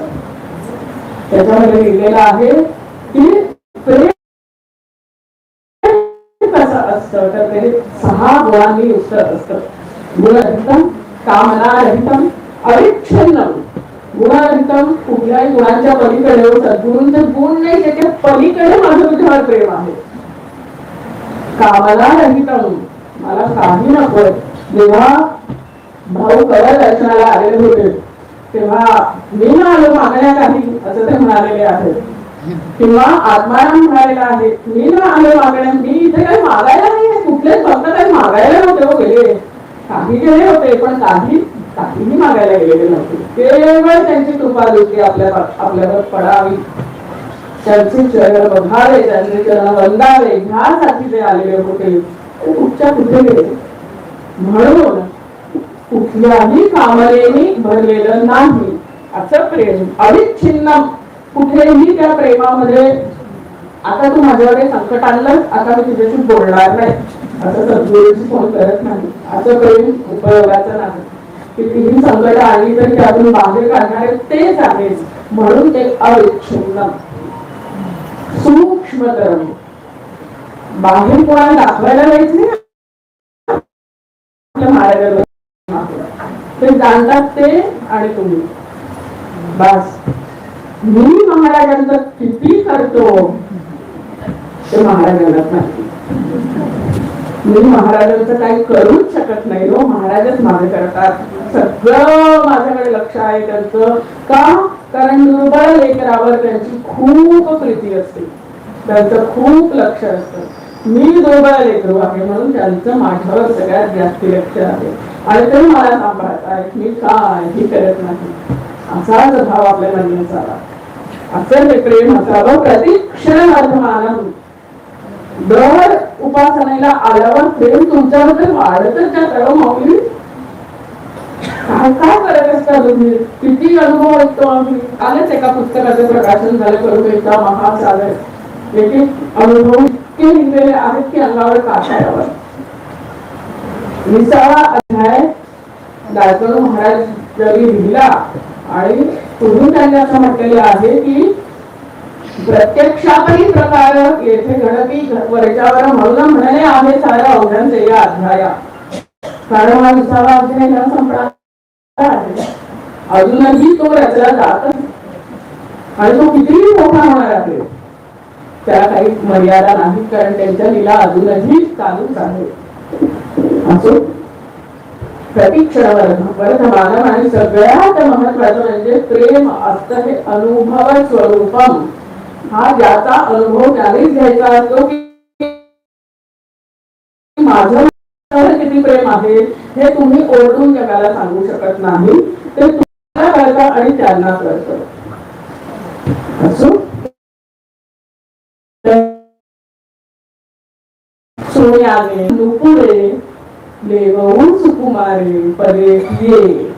त्याच्यामध्ये लिहिलेलं आहे की प्रेम कसं असतं तर ते 6 गुणांनी युक्त असतं. गुणरहितम, कामनारहितम, अविच्छिन्नम, गुणारहितम, कुठल्याही गुणांच्या पलीकडे, सद्गुरूंचे गुण नाही त्याच्या पलीकडे माझं तुझ्यावर प्रेम आहे. कामना रहितम, मला काही नको. जेव्हा भाऊ खऱ्या दर्शनाला आलेले होते तेव्हा मी न आलो मागण्या काही, असं ते म्हणालेले आहेत. किंवा आत्माराम म्हणालेला आहे, मी न आलो मागण्या, मी इथे काही मागायला नाही, कुठलेच भक्त काही मागायला नव्हते हो गेले. काही गेले होते पण काहीही मागायला गेलेले नव्हते. केवळ त्यांची कृपा दृष्टी आपल्यावर पडावी, त्यांचे चरण बघावे, त्यांचे चरण वंदावे ह्यासाठी ते आलेले होते. कुठच्या कुठे गेले. म्हणून कुठल्याही कामनेने भरलेलं नाही असं प्रेम अविच्छिन्न. कुठेही त्या प्रेमामध्ये आता तू माझ्यावर संकट आणलं, आता मी तुझ्याशी बोलणार नाही असं सद्गुरूची फोन करत नाही. असं प्रेम उपयोगाचं नाही. कितीही संकट आली तरी त्यातून बाहेर काढणारे तेच आहेत. म्हणून ते अविच्छिन्न सूक्ष्मतरम. बाहेर कोणाला दाखवायला जायचं महाराजांना ते जाणतात ते आणि तुम्ही बस. मी महाराजांचं किती करतो ते महाराजांना नाही. मी महाराजांचं काही करूच शकत नाही हो. महाराजच माझे करतात. सगळं माझ्याकडे लक्ष आहे त्यांचं. का? कारण दुर्बळ लेकरावर त्यांची खूप प्रीती असते, त्यांचं खूप लक्ष असतं. मी दुर्बळ लेकरू आहे म्हणून त्यांचं माझ्यावर सगळ्यात जास्त लक्ष आहे आणि ते मला सांभाळत आहेत. मी काही करत नाही. असाच भाव आपल्या मनात असावा, असं हे प्रेम असावं. प्रतिक्षण वर्धमानम. दर उपासनेला आल्यावर प्रेम तुमच्याबद्दल वाढतच जातं. माऊली काय काय करत असता तुम्ही, किती अनुभव ऐकतो आम्ही. कालच एका पुस्तकाचे प्रकाशन झालं करून एकदा महासागर. एक एक अनुभव इतके लिहिलेले आहेत की अंगावर काठावर. 20वा अध्याय गायकवाड महाराज जरी लिहिला आणि पुढून त्यांनी असं म्हटलेलं आहे की प्रत्यक्षातही प्रकार येथे घडती वरच्यावर म्हणून म्हणणे आहे साऱ्या अवघ्यांचे या अध्याया. कारण हा 20वा अध्याय न संपणार आहे. अजूनही तो रचला जात आणि तो कितीही मोठा होणार आहे. त्याला काही मर्यादा नाही, कारण त्यांच्या लीला अजूनही चालूच आहे. असो प्रतीक्षण वर्धमानम. आणि सगळ्यात महत्वाचं म्हणजे प्रेम असतं हे अनुभव स्वरूपम. हा ज्याचा अनुभव त्यानेच घ्यायचा असतो की माझं किती प्रेम आहे हे तुम्ही ओरडून जगाला सांगू शकत नाही. ते तुम्हाला कळतं आणि त्यांना कळतं. असो सोन्याने नुपुरे लेवून सुकुमारे परे ये.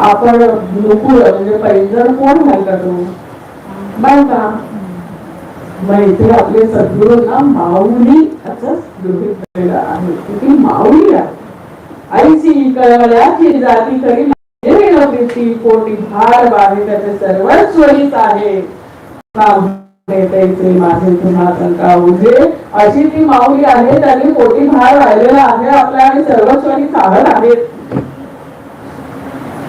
आपण नुपुर म्हणजे पैंजण कोण घालतो बायका. मग इथे आपले सद्गुरूंना माऊली असं गृहीत केलेलं आहे. किती माऊली आहे. ऐसी कळवल्याची जाती तरी प्रीती पोटी भार बाहे त्याचे सर्वस्वहीच आहे. माझे तुम्हा शंका उभे. अशी ती माऊली आहे. त्यांनी पोटी भार राहिलेला आहे आपल्या आणि सर्वस्वही चालत आहेत.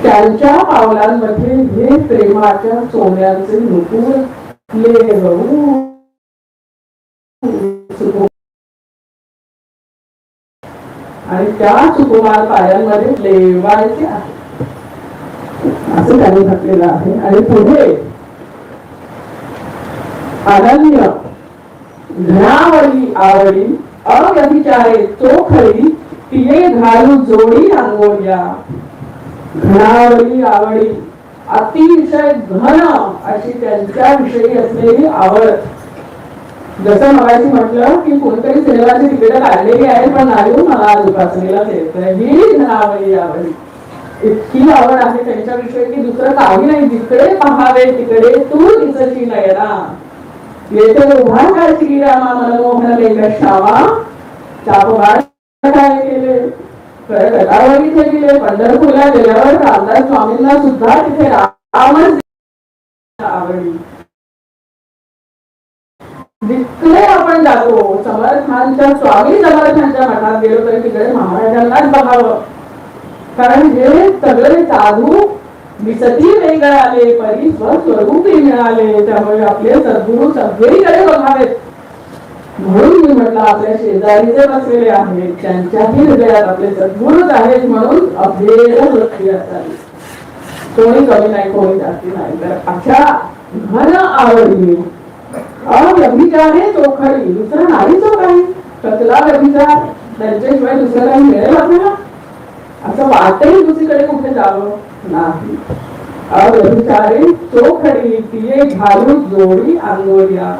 त्यांच्या पावलांमध्ये हे प्रेमाच्या सोन्याचे नुपूर आणि त्या सुकुमार पायांमध्ये लेवायचे आहे असं त्यांनी म्हटलेलं आहे. आणि पुढे अनन्य घनावली आवडी अव्यभिचारे चोखळी तिये घालू जोडी अंगोल्या. घनावली आवडी अतिशय घन अशी त्यांच्याविषयी असलेली आवड. जसं मगाशी म्हटलं की कोणतरी सिनेमाची तिकीट काढलेली आहे पण नाही मला आज उपासनेला जायचं. ही घनावली आवडी इतकी आवड आहे त्यांच्याविषयी की दुसरं काही नाही. जिकडे पहावे तिकडे तू दिसशी नयना. येथे उभा काय श्रीरामा मनमोहन लेख श्यामा. चापवाड काय केले, गटावर इथे गेले. पंढरपूरला गेल्यावर रामदास स्वामींना सुद्धा तिथे रामच आवडली. जिकडे आपण जातो समर्थांच्या स्वामी समर्थांच्या मठात गेलो तरी तिकडे महाराजांनाच बघावं. कारण हे सगळे साधू विसती वेगळाले परी स्वस्वरूपी मिळाले. त्यामुळे आपले सद्गुरू सगळीकडे बघावेत. म्हणून मी म्हटलं आपल्या शेजारी जे बसलेले आहेत त्यांच्याही हृदयात आपले सद्गुरूच आहेत. म्हणून अभेद वृत्ती असावी. कोणी कमी नाही, कोणी जास्ती नाही. तर अशा घन आवडली अव्यभिचारे चोखडी. दुसरं नाही तो काही कसला व्यभिचार, त्यांच्याशिवाय दुसरं काही मिळेल आपल्याला असं वाटेल दुसरीकडे कुठे जावं नाही. अव्यभिचारे चोखडी तिये घालून जोडी आंगोळ्या.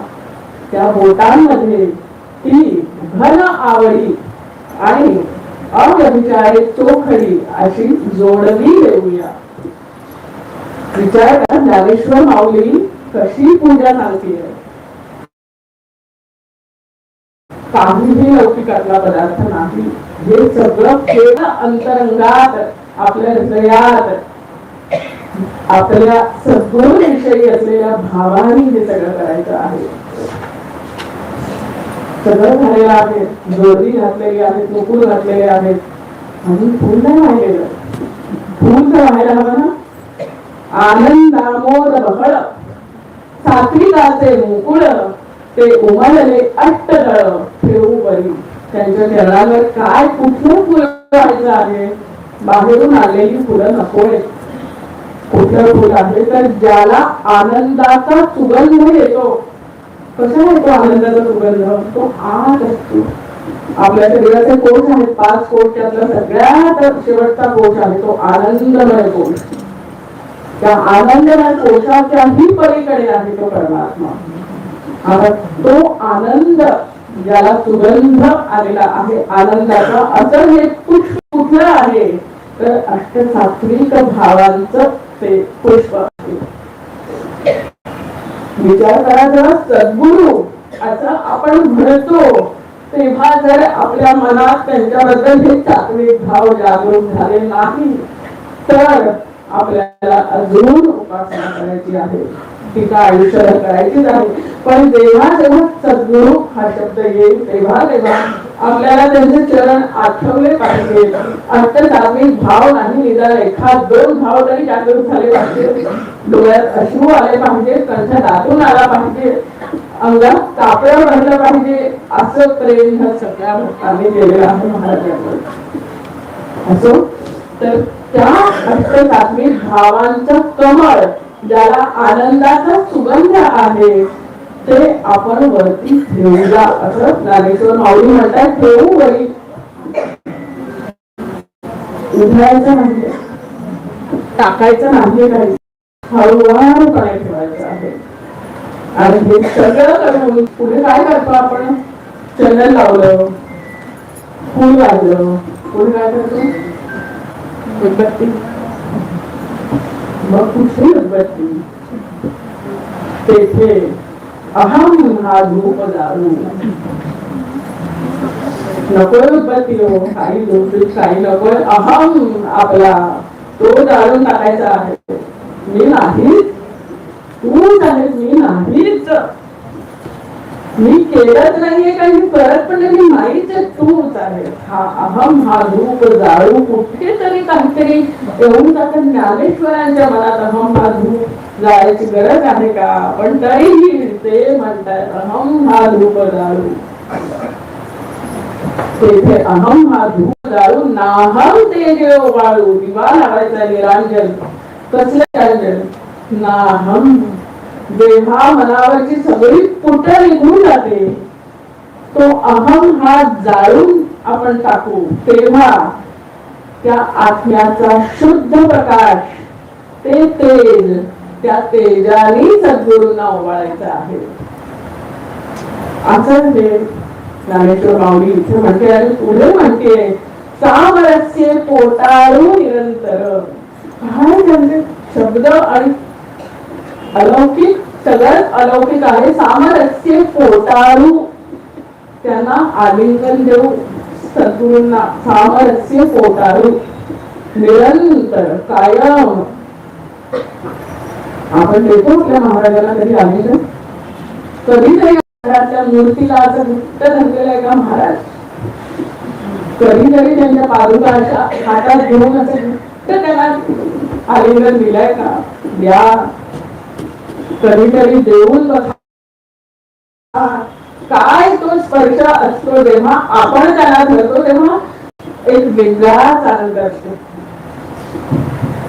त्या बोटांमध्ये ती घन आवडी आणि अव्यभिचारे चोखडी अशी जोडवी देऊया. विचार करा ज्ञानेश्वर माऊली कशी पूजा सांगते. काहीही लौकिकातला पदार्थ नाही. हे सगळं केवळ अंतरंगात आपल्या हृदयात आपल्या सद्गुरूविषयी असलेल्या भावाने हे सगळं करायचं आहे. सगळं झालेलं आहे. जोडी घातलेली आहेत, मुकुट घातलेले आहेत आणि फुल नाही राहिलेलं. फुल तर व्हायला हवं ना. आनंदामोद बहळ सात्विकाचे मुकुळ ते उमलले अट्टदळ ठेवू बरी. त्यांच्या चरणावर काय कुठलं फुल व्हायचं आहे. बाहेरून आलेली फुलं नकोय. कुठलं फुल आहे तर ज्याला आनंदाचा सुगंध येतो. कसा येतो आनंदाचा सुगंध. तो आत असतो. आपल्या शरीराचे कोश आहेत 5 कोश. त्यातला सगळ्यात शेवटचा कोश आहे तो आनंदमय कोश. त्या आनंदमय कोशाच्याही पलीकडे आहे तो परमात्मा. आता तो आनंद ज्याला सुगंध आलेला आहे आनंदाचा, असं हे पुष्प कुठलं आहे तर अष्टसात्विक भावांचं ते पुष्प आहे. विचार करा जरा सद्गुरू असं आपण म्हणतो तेव्हा जर आपल्या मनात त्यांच्याबद्दल हे सात्विक भाव जागृत झाले नाही तर आपल्याला अजून उपासना करायची आहे. टीका आयुष्यात करायचीच आहे. पण जेव्हा जेव्हा सद्गुरू हा शब्द येईल तेव्हा तेव्हा आपल्याला त्यांचे चरण आठवले पाहिजे. अष्टसात्विक भाव नाही, निदान 1-2 भाव तरी जागृत झाले पाहिजे. डोळ्यात अश्रू आले पाहिजे, कंठ दाटून आला पाहिजे, अंगात कापड भरलं पाहिजे. असं प्रेम ह्या सगळ्या भक्तांनी केलेलं आहे महाराजांवर. असो तर त्या अष्टसात्विक भावांचं कमळ ज्याला आनंदाचा सुगंध आहे ते आपण वरती ठेवूया असं ज्ञानेश्वर माऊली म्हणतात. ठेवू वरी. उधळायचं नाही, टाकायचं नाही, काही हळूवारपणे ठेवायचं आहे. आणि हे सगळं करून पुढे काय करतो आपण. चंदन लावलं, फुल वाजलं, पुढे काय करतो उदबत्ती. मग कुठली उदबत्ती. तेथे अहम हा धूप दारू. नकोय उदबत्ती हो, काही लोक काही नकोय. अहम आपला तो जाळून टाकायचा आहे. मी नाहीच, तूच आहेस, मी नाहीच, मी केलंच नाहीये काही, करत पण मी नाहीच, तूच आहे. हा अहम हा धूप जाळू कुठेतरी काहीतरी येऊन जातं. ज्ञानेश्वरांच्या मनात अहम हा धूप जाळायची गरज आहे का. पण तरीही ते म्हणतात अहम हा धूप जाळू. तेथे अहम हा धूप जाळू नाहम ते जेव बाळू. दिवा लावायचा निरांजन. कसले निरांजन. नाहम. जेव्हा मनावरची सगळी पुट निघून जाते तो अहम हा जाळून आपण टाकू तेव्हा त्या आत्म्याचा शुद्ध प्रकाश ते तेज त्या तेजाने सद्गुरूंना ओवाळायचं आहे. असं हे ज्ञानेश्वर माऊली इथे म्हणते. आणि पुढे म्हणते सामरस्य पोटाळू निरंतर. काय म्हणजे शब्द आणि अलौकिक सगळ्यात अलौकिक आहे. सामरस्य पोटाळू. त्यांना आलिंगन देऊ सद्गुरूंना. सामरस्य पोटाळू निरंतर कायम. आपण देतो आपल्या महाराजांना कधी आलिंगन. कधीतरी त्या मूर्तीला असं घट्ट धरलेलं आहे का महाराज. कधीतरी त्यांच्या पादुकाच्या हातात घेऊन असं घट्ट त्याला आलिंगन दिलंय का? द्या. कधीतरी देऊन बघा. काय तो स्पर्श असतो जेव्हा आपण त्याला धरतो तेव्हा एक वेगळाच आनंद असतो.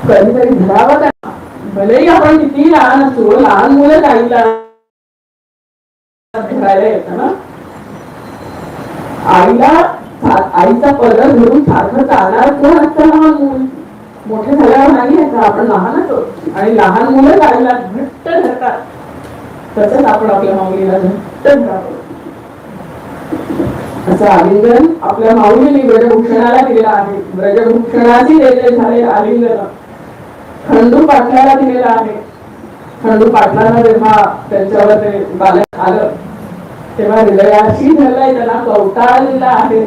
कधीतरी धरावं त्यांना. भलेही आपण किती लहान असतो, लहान मुलं आईला धरायला येतं ना. आईचा पदर धरून सारखं चालणार कोण असतं? लहान मूल. मोठे झाल्यावर नाही येतं, आपण लहानच होतो आणि लहान मुलं आईला घट्ट धरतात. तसंच आपण आपल्या माऊलीला घट्ट धरावं. असं आलिंगन आपल्या माऊलीने ब्रजभूषणाला दिलेलं आहे. ब्रजभूषणाची देते झाले आलिंगन खंडू पाटलाला दिलेलं आहे. खंडू पाटलांना जेव्हा त्यांच्यावर ते बालक आलं तेव्हा हृदयाशी धरलाय, त्यांना कवटाळलेला आहे.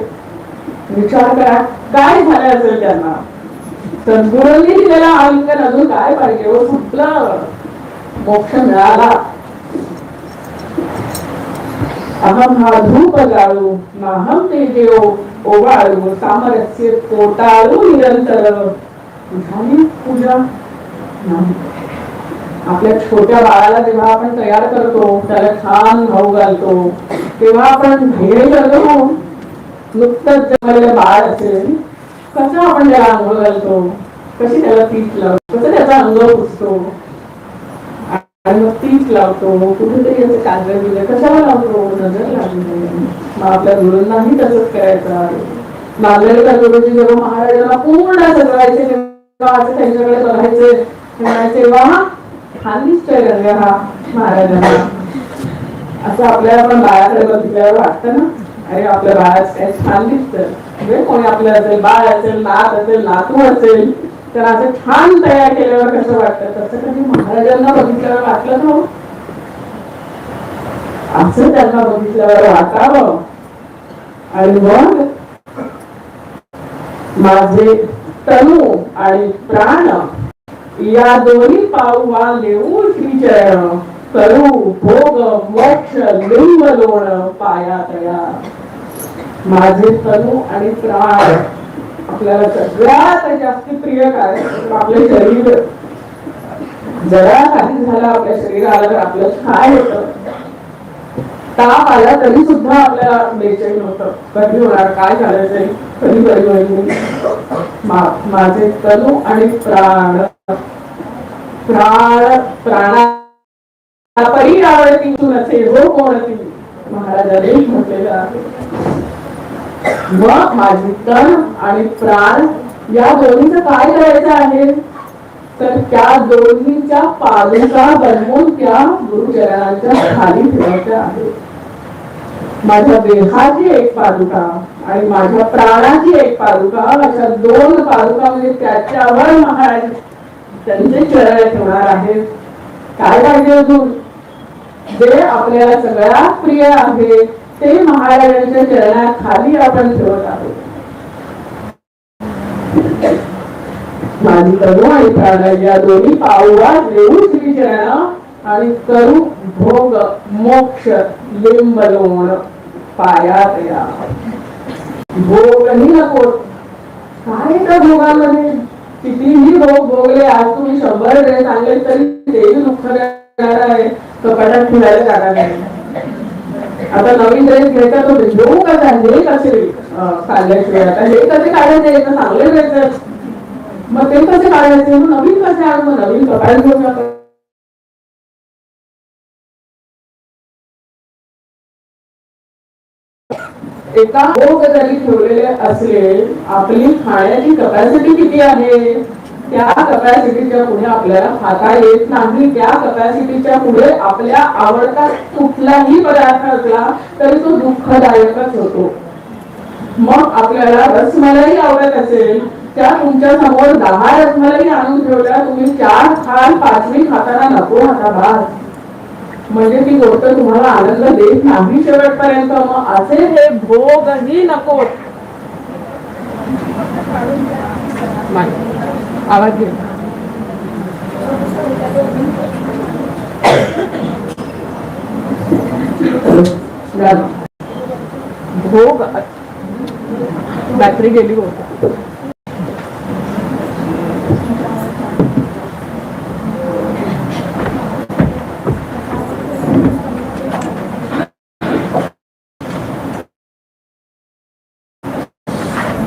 विचार करा काय झालं असेल त्यांना. सद्गुरूंनी दिलेला आलिंगन अजून काय पाहिजे? व सुटलं, मोक्ष मिळाला. अहम हा धूप जाळू नाहम तेजे ओवाळू सामरस्य पोटाळू निरंतर. झाली पूजा नाही. आपल्या छोट्या बाळाला जेव्हा आपण तयार करतो, त्याला छान खाऊ घालतो, तेव्हा आपण ध्येय करतो. नुकतंच जन्मलेलं बाळ असेल, कसं आपण त्याला आंघोळ घालतो, कशी त्याला पीठ लावतो, कसं त्याचा अंग पुसतो आणि मग पीठ लावतो. कुठेतरी असं कागद दिलं कशाला लावतो? नजर लागली. मग आपल्या गुरूंनाही तसंच करायचं आहे. नांदेडकर गुरुजी जेव्हा महाराजांना पूर्ण सजवायचे तेव्हा असं त्यांच्याकडे बघायचे, म्हणायचे वा छान दिसतोय गंगा हा महाराजांना. असं आपल्याला पण बाळाकडे बघितल्यावर वाटतं ना, अरे आपल्या बाळाच काय छान दिसतं. म्हणजे कोणी आपलं असेल, बाळ असेल, नात असेल, नातू असेल, तर असं छान तयार केल्यावर कसं वाटतं, तसं कधी महाराजांना बघितल्यावर वाटलं ना. असं त्यांना बघितल्यावर वाटावं. आणि मग माझे तनु आणि प्राण या दोन्ही पाऊवा लेऊ श्रीचरण करू भोग मोक्ष लिंब लोण पाया तया. माझे तनु आणि प्राण आपल्याला सगळ्यात जास्त प्रिय काय? आपले शरीर. जरा काही झालं आपल्या शरीराला तर आपलं काय होतं? ताप आला तरी सुद्धा आपल्याला बेचैन होतं. कधी होणार, काय झालं, कधी बरी होईल. माझे तनु आणि प्राण प्राणा परी आवडती नसे हो कोणती, महाराजांनी म्हटलेलं आहे. मग माझी तन आणि प्राण या दोन्हीचं काय करायचं आहे? तर त्या दोन्हीच्या पादुका बनवून त्या गुरुचरणांच्या खाली ठेवायच्या आहेत. माझ्या देहाची एक पादुका आणि माझ्या प्राणाची एक पादुका, अशा दोन पादुका म्हणजे त्याच्यावर महाराज त्यांचे चरण ठेवणार आहेत. काय पाहिजे अजून? जे आपल्याला सगळ्यात प्रिय आहे ते महाराजांच्या चरणाखाली आपण ठेवत आहोत. माझी तनु आणि प्राण या दोन्ही पाऊवा देऊ श्री चरण आणि करू भोग मोक्ष लिंब लोण पाया तया. भोगही नको. काय त्या भोगामध्ये कितीही भोग भोगले, आज तुम्ही 100 ड्रेस आणले तरी तेही दुःख देणार आहे. कपाटात ठेवायला जागा नाही. आता नवीन ड्रेस घ्यायचा तो घेऊ कसा, हे कसे काढल्याशिवाय, आता हे कसे काढायचे, चांगले ड्रेस मग ते कसे काढायचे, मग नवीन कसे आण, मग नवीन कपाट घेऊन जातो. एका भोग जरी ठेवलेले असले, आपली खाण्याची कपॅसिटी किती आहे, त्या कपॅसिटीच्या पुढे आपल्याला खाता येत नाही. त्या कपॅसिटीच्या पुढे आपल्या आवडता कुठलाही पदार्थ असला तरी तो दुःखदायकच होतो. मग आपल्याला रसमलाई आवडत असेल, त्या तुमच्या समोर 10 रसमलाई आणून ठेवल्या, तुम्ही 4 खाल, 5वी खाताना नको आता भात, म्हणजे ती गोष्ट तुम्हाला आनंद देत नाही शेवटपर्यंत. मग असे हे भोगही नको. आवाज घे. भोग बॅटरी गेली होती.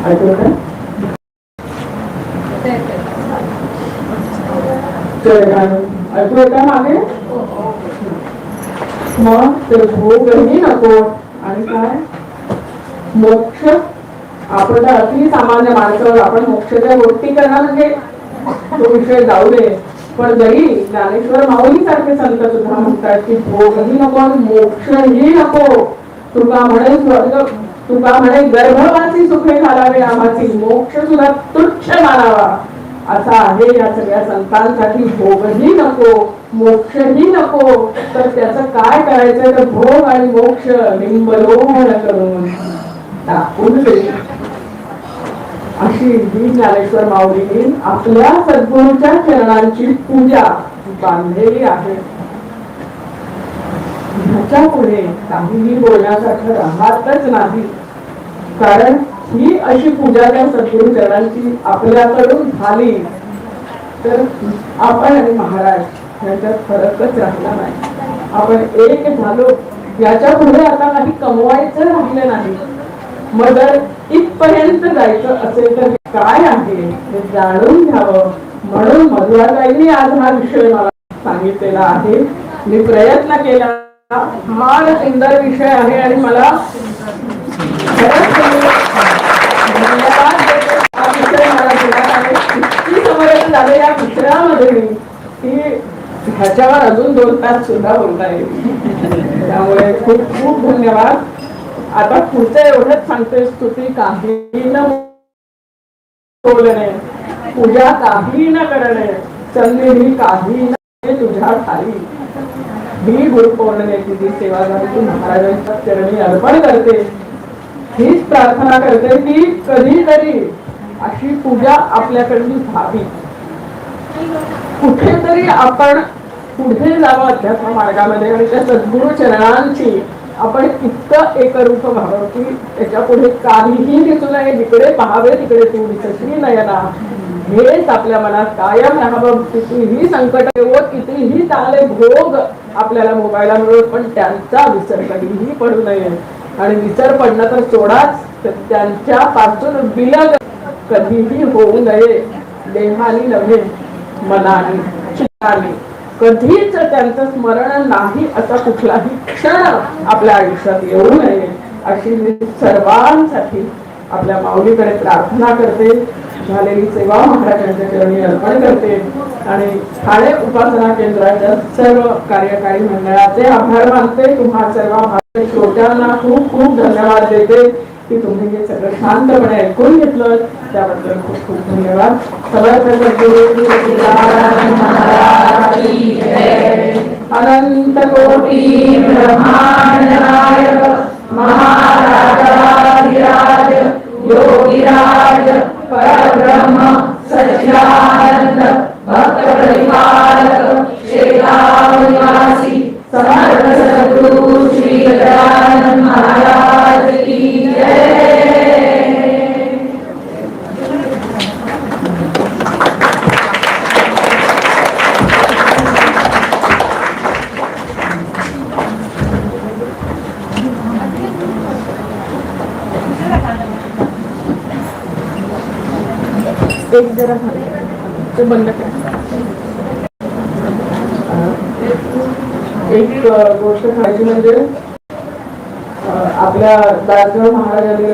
ऐकलं का? ऐकू का मागे? मग ते भोगही नको आणि काय मोक्ष. आपण तर अति सामान्य माणसं, आपण मोक्षाच्या गोष्टी करणार म्हणजे तो विषय जाऊ दे. पण जरी ज्ञानेश्वर माऊली सारखे संत सुद्धा म्हणतात की भोगही नको आणि मोक्षही नको. तुका म्हणे स्वर्ग, तुका म्हणे गर्भवासी सुखे घालावे आम्हाची, मोक्ष सुद्धा तुच्छ मानावा असा आहे या सगळ्या संतांसाठी. भोगही नको मोक्षही नको, तर त्याचं काय करायचं तर भोग आणि मोक्ष लिंबलोहण करून टाकून दे. अशी ही ज्ञानेश्वर माऊलींनी आपल्या सद्गुरूच्या चरणांची पूजा बांधलेली आहे. ह्याच्या पुढे काहीही बोलण्यासाठी राहतच नाही, कारण ही अशी पूजा त्या सद्गुरू चरणांची आपल्याकडून झाली तर आपण आणि महाराज यांच्यात फरकच राहिला नाही. आपण एक झालो, याच्या पुढे आता काही कमवायचं राहिलं नाही. मग जर इथपर्यंत जायचं असेल तर काय आहे हे जाणून घ्यावं म्हणून मधुराताईंनी आज हा विषय मला सांगितलेला आहे. मी प्रयत्न केला. फार सुंदर विषय आहे आणि मला खरंच धन्यवाद देते. हा विषय मला दिला आहे. इतकी समर्थ झाले या विषयामध्ये की ह्याच्यावर अजून 2 तास सुद्धा बोलता येईल. त्यामुळे खूप खूप धन्यवाद. आता पुढचं एवढंच सांगते, स्तुती काही न बोलणे, पूजा काही न करणे, संधी काही न तुझ्या खाली. ही गुरुपौर्णिमेची जी सेवा झाली ती महाराजांच्या चरणी अर्पण करते. हीच प्रार्थना करते की कधीतरी अशी पूजा आपल्याकडून व्हावी. कुठेतरी आपण पुढे जावं अध्यात्म मार्गामध्ये आणि त्या सद्गुरू चरणांची आपण इतकं एकरूप व्हावं की त्याच्या पुढे काहीही दिसू नये. जिकडे पाहावे तिकडे तू दिसशी नयना, हेच आपल्या मनात कायम राहावं. कितीही संकट येवो, कितीही चांगले भोग आपल्याला मोबाईलला मिळवत, पण त्यांचा विसर कधीही पडू नये. आणि विसर पडणं तर सोडाच, तर त्यांच्या पासून विलग कधीही होऊ नये. देहानी नव्हे, मनाने चित्ताने कधीच त्यांचं स्मरण नाही असा कुठलाही क्षण आपल्या आयुष्यात येऊ नये अशी मी सर्वांसाठी आपल्या माऊलीकडे प्रार्थना करते. झालेली सेवा महाराजांच्या चरणी अर्पण करते आणि ठाणे उपासना केंद्राच्या सर्व कार्यकारी मंडळाचे आभार मानते. तुम्हा सर्व माझ्या श्रोत्यांना खूप खूप धन्यवाद देते की तुम्ही हे सगळं शांतपणे ऐकून घेतलं, त्याबद्दल खूप खूप धन्यवाद. अनंत कोटी ब्रह्मांड नायक महाराजाधिराज योगीराज परब्रह्म सच्चिदानंद भक्त प्रतिपालक शेगाव निवासी समर्थ सद्गुरु श्री गजानन महाराज की जय. एक जरा ते बंद कर. एक गोष्ट सांगायची म्हणजे आपल्या दासगाव महाराजांनी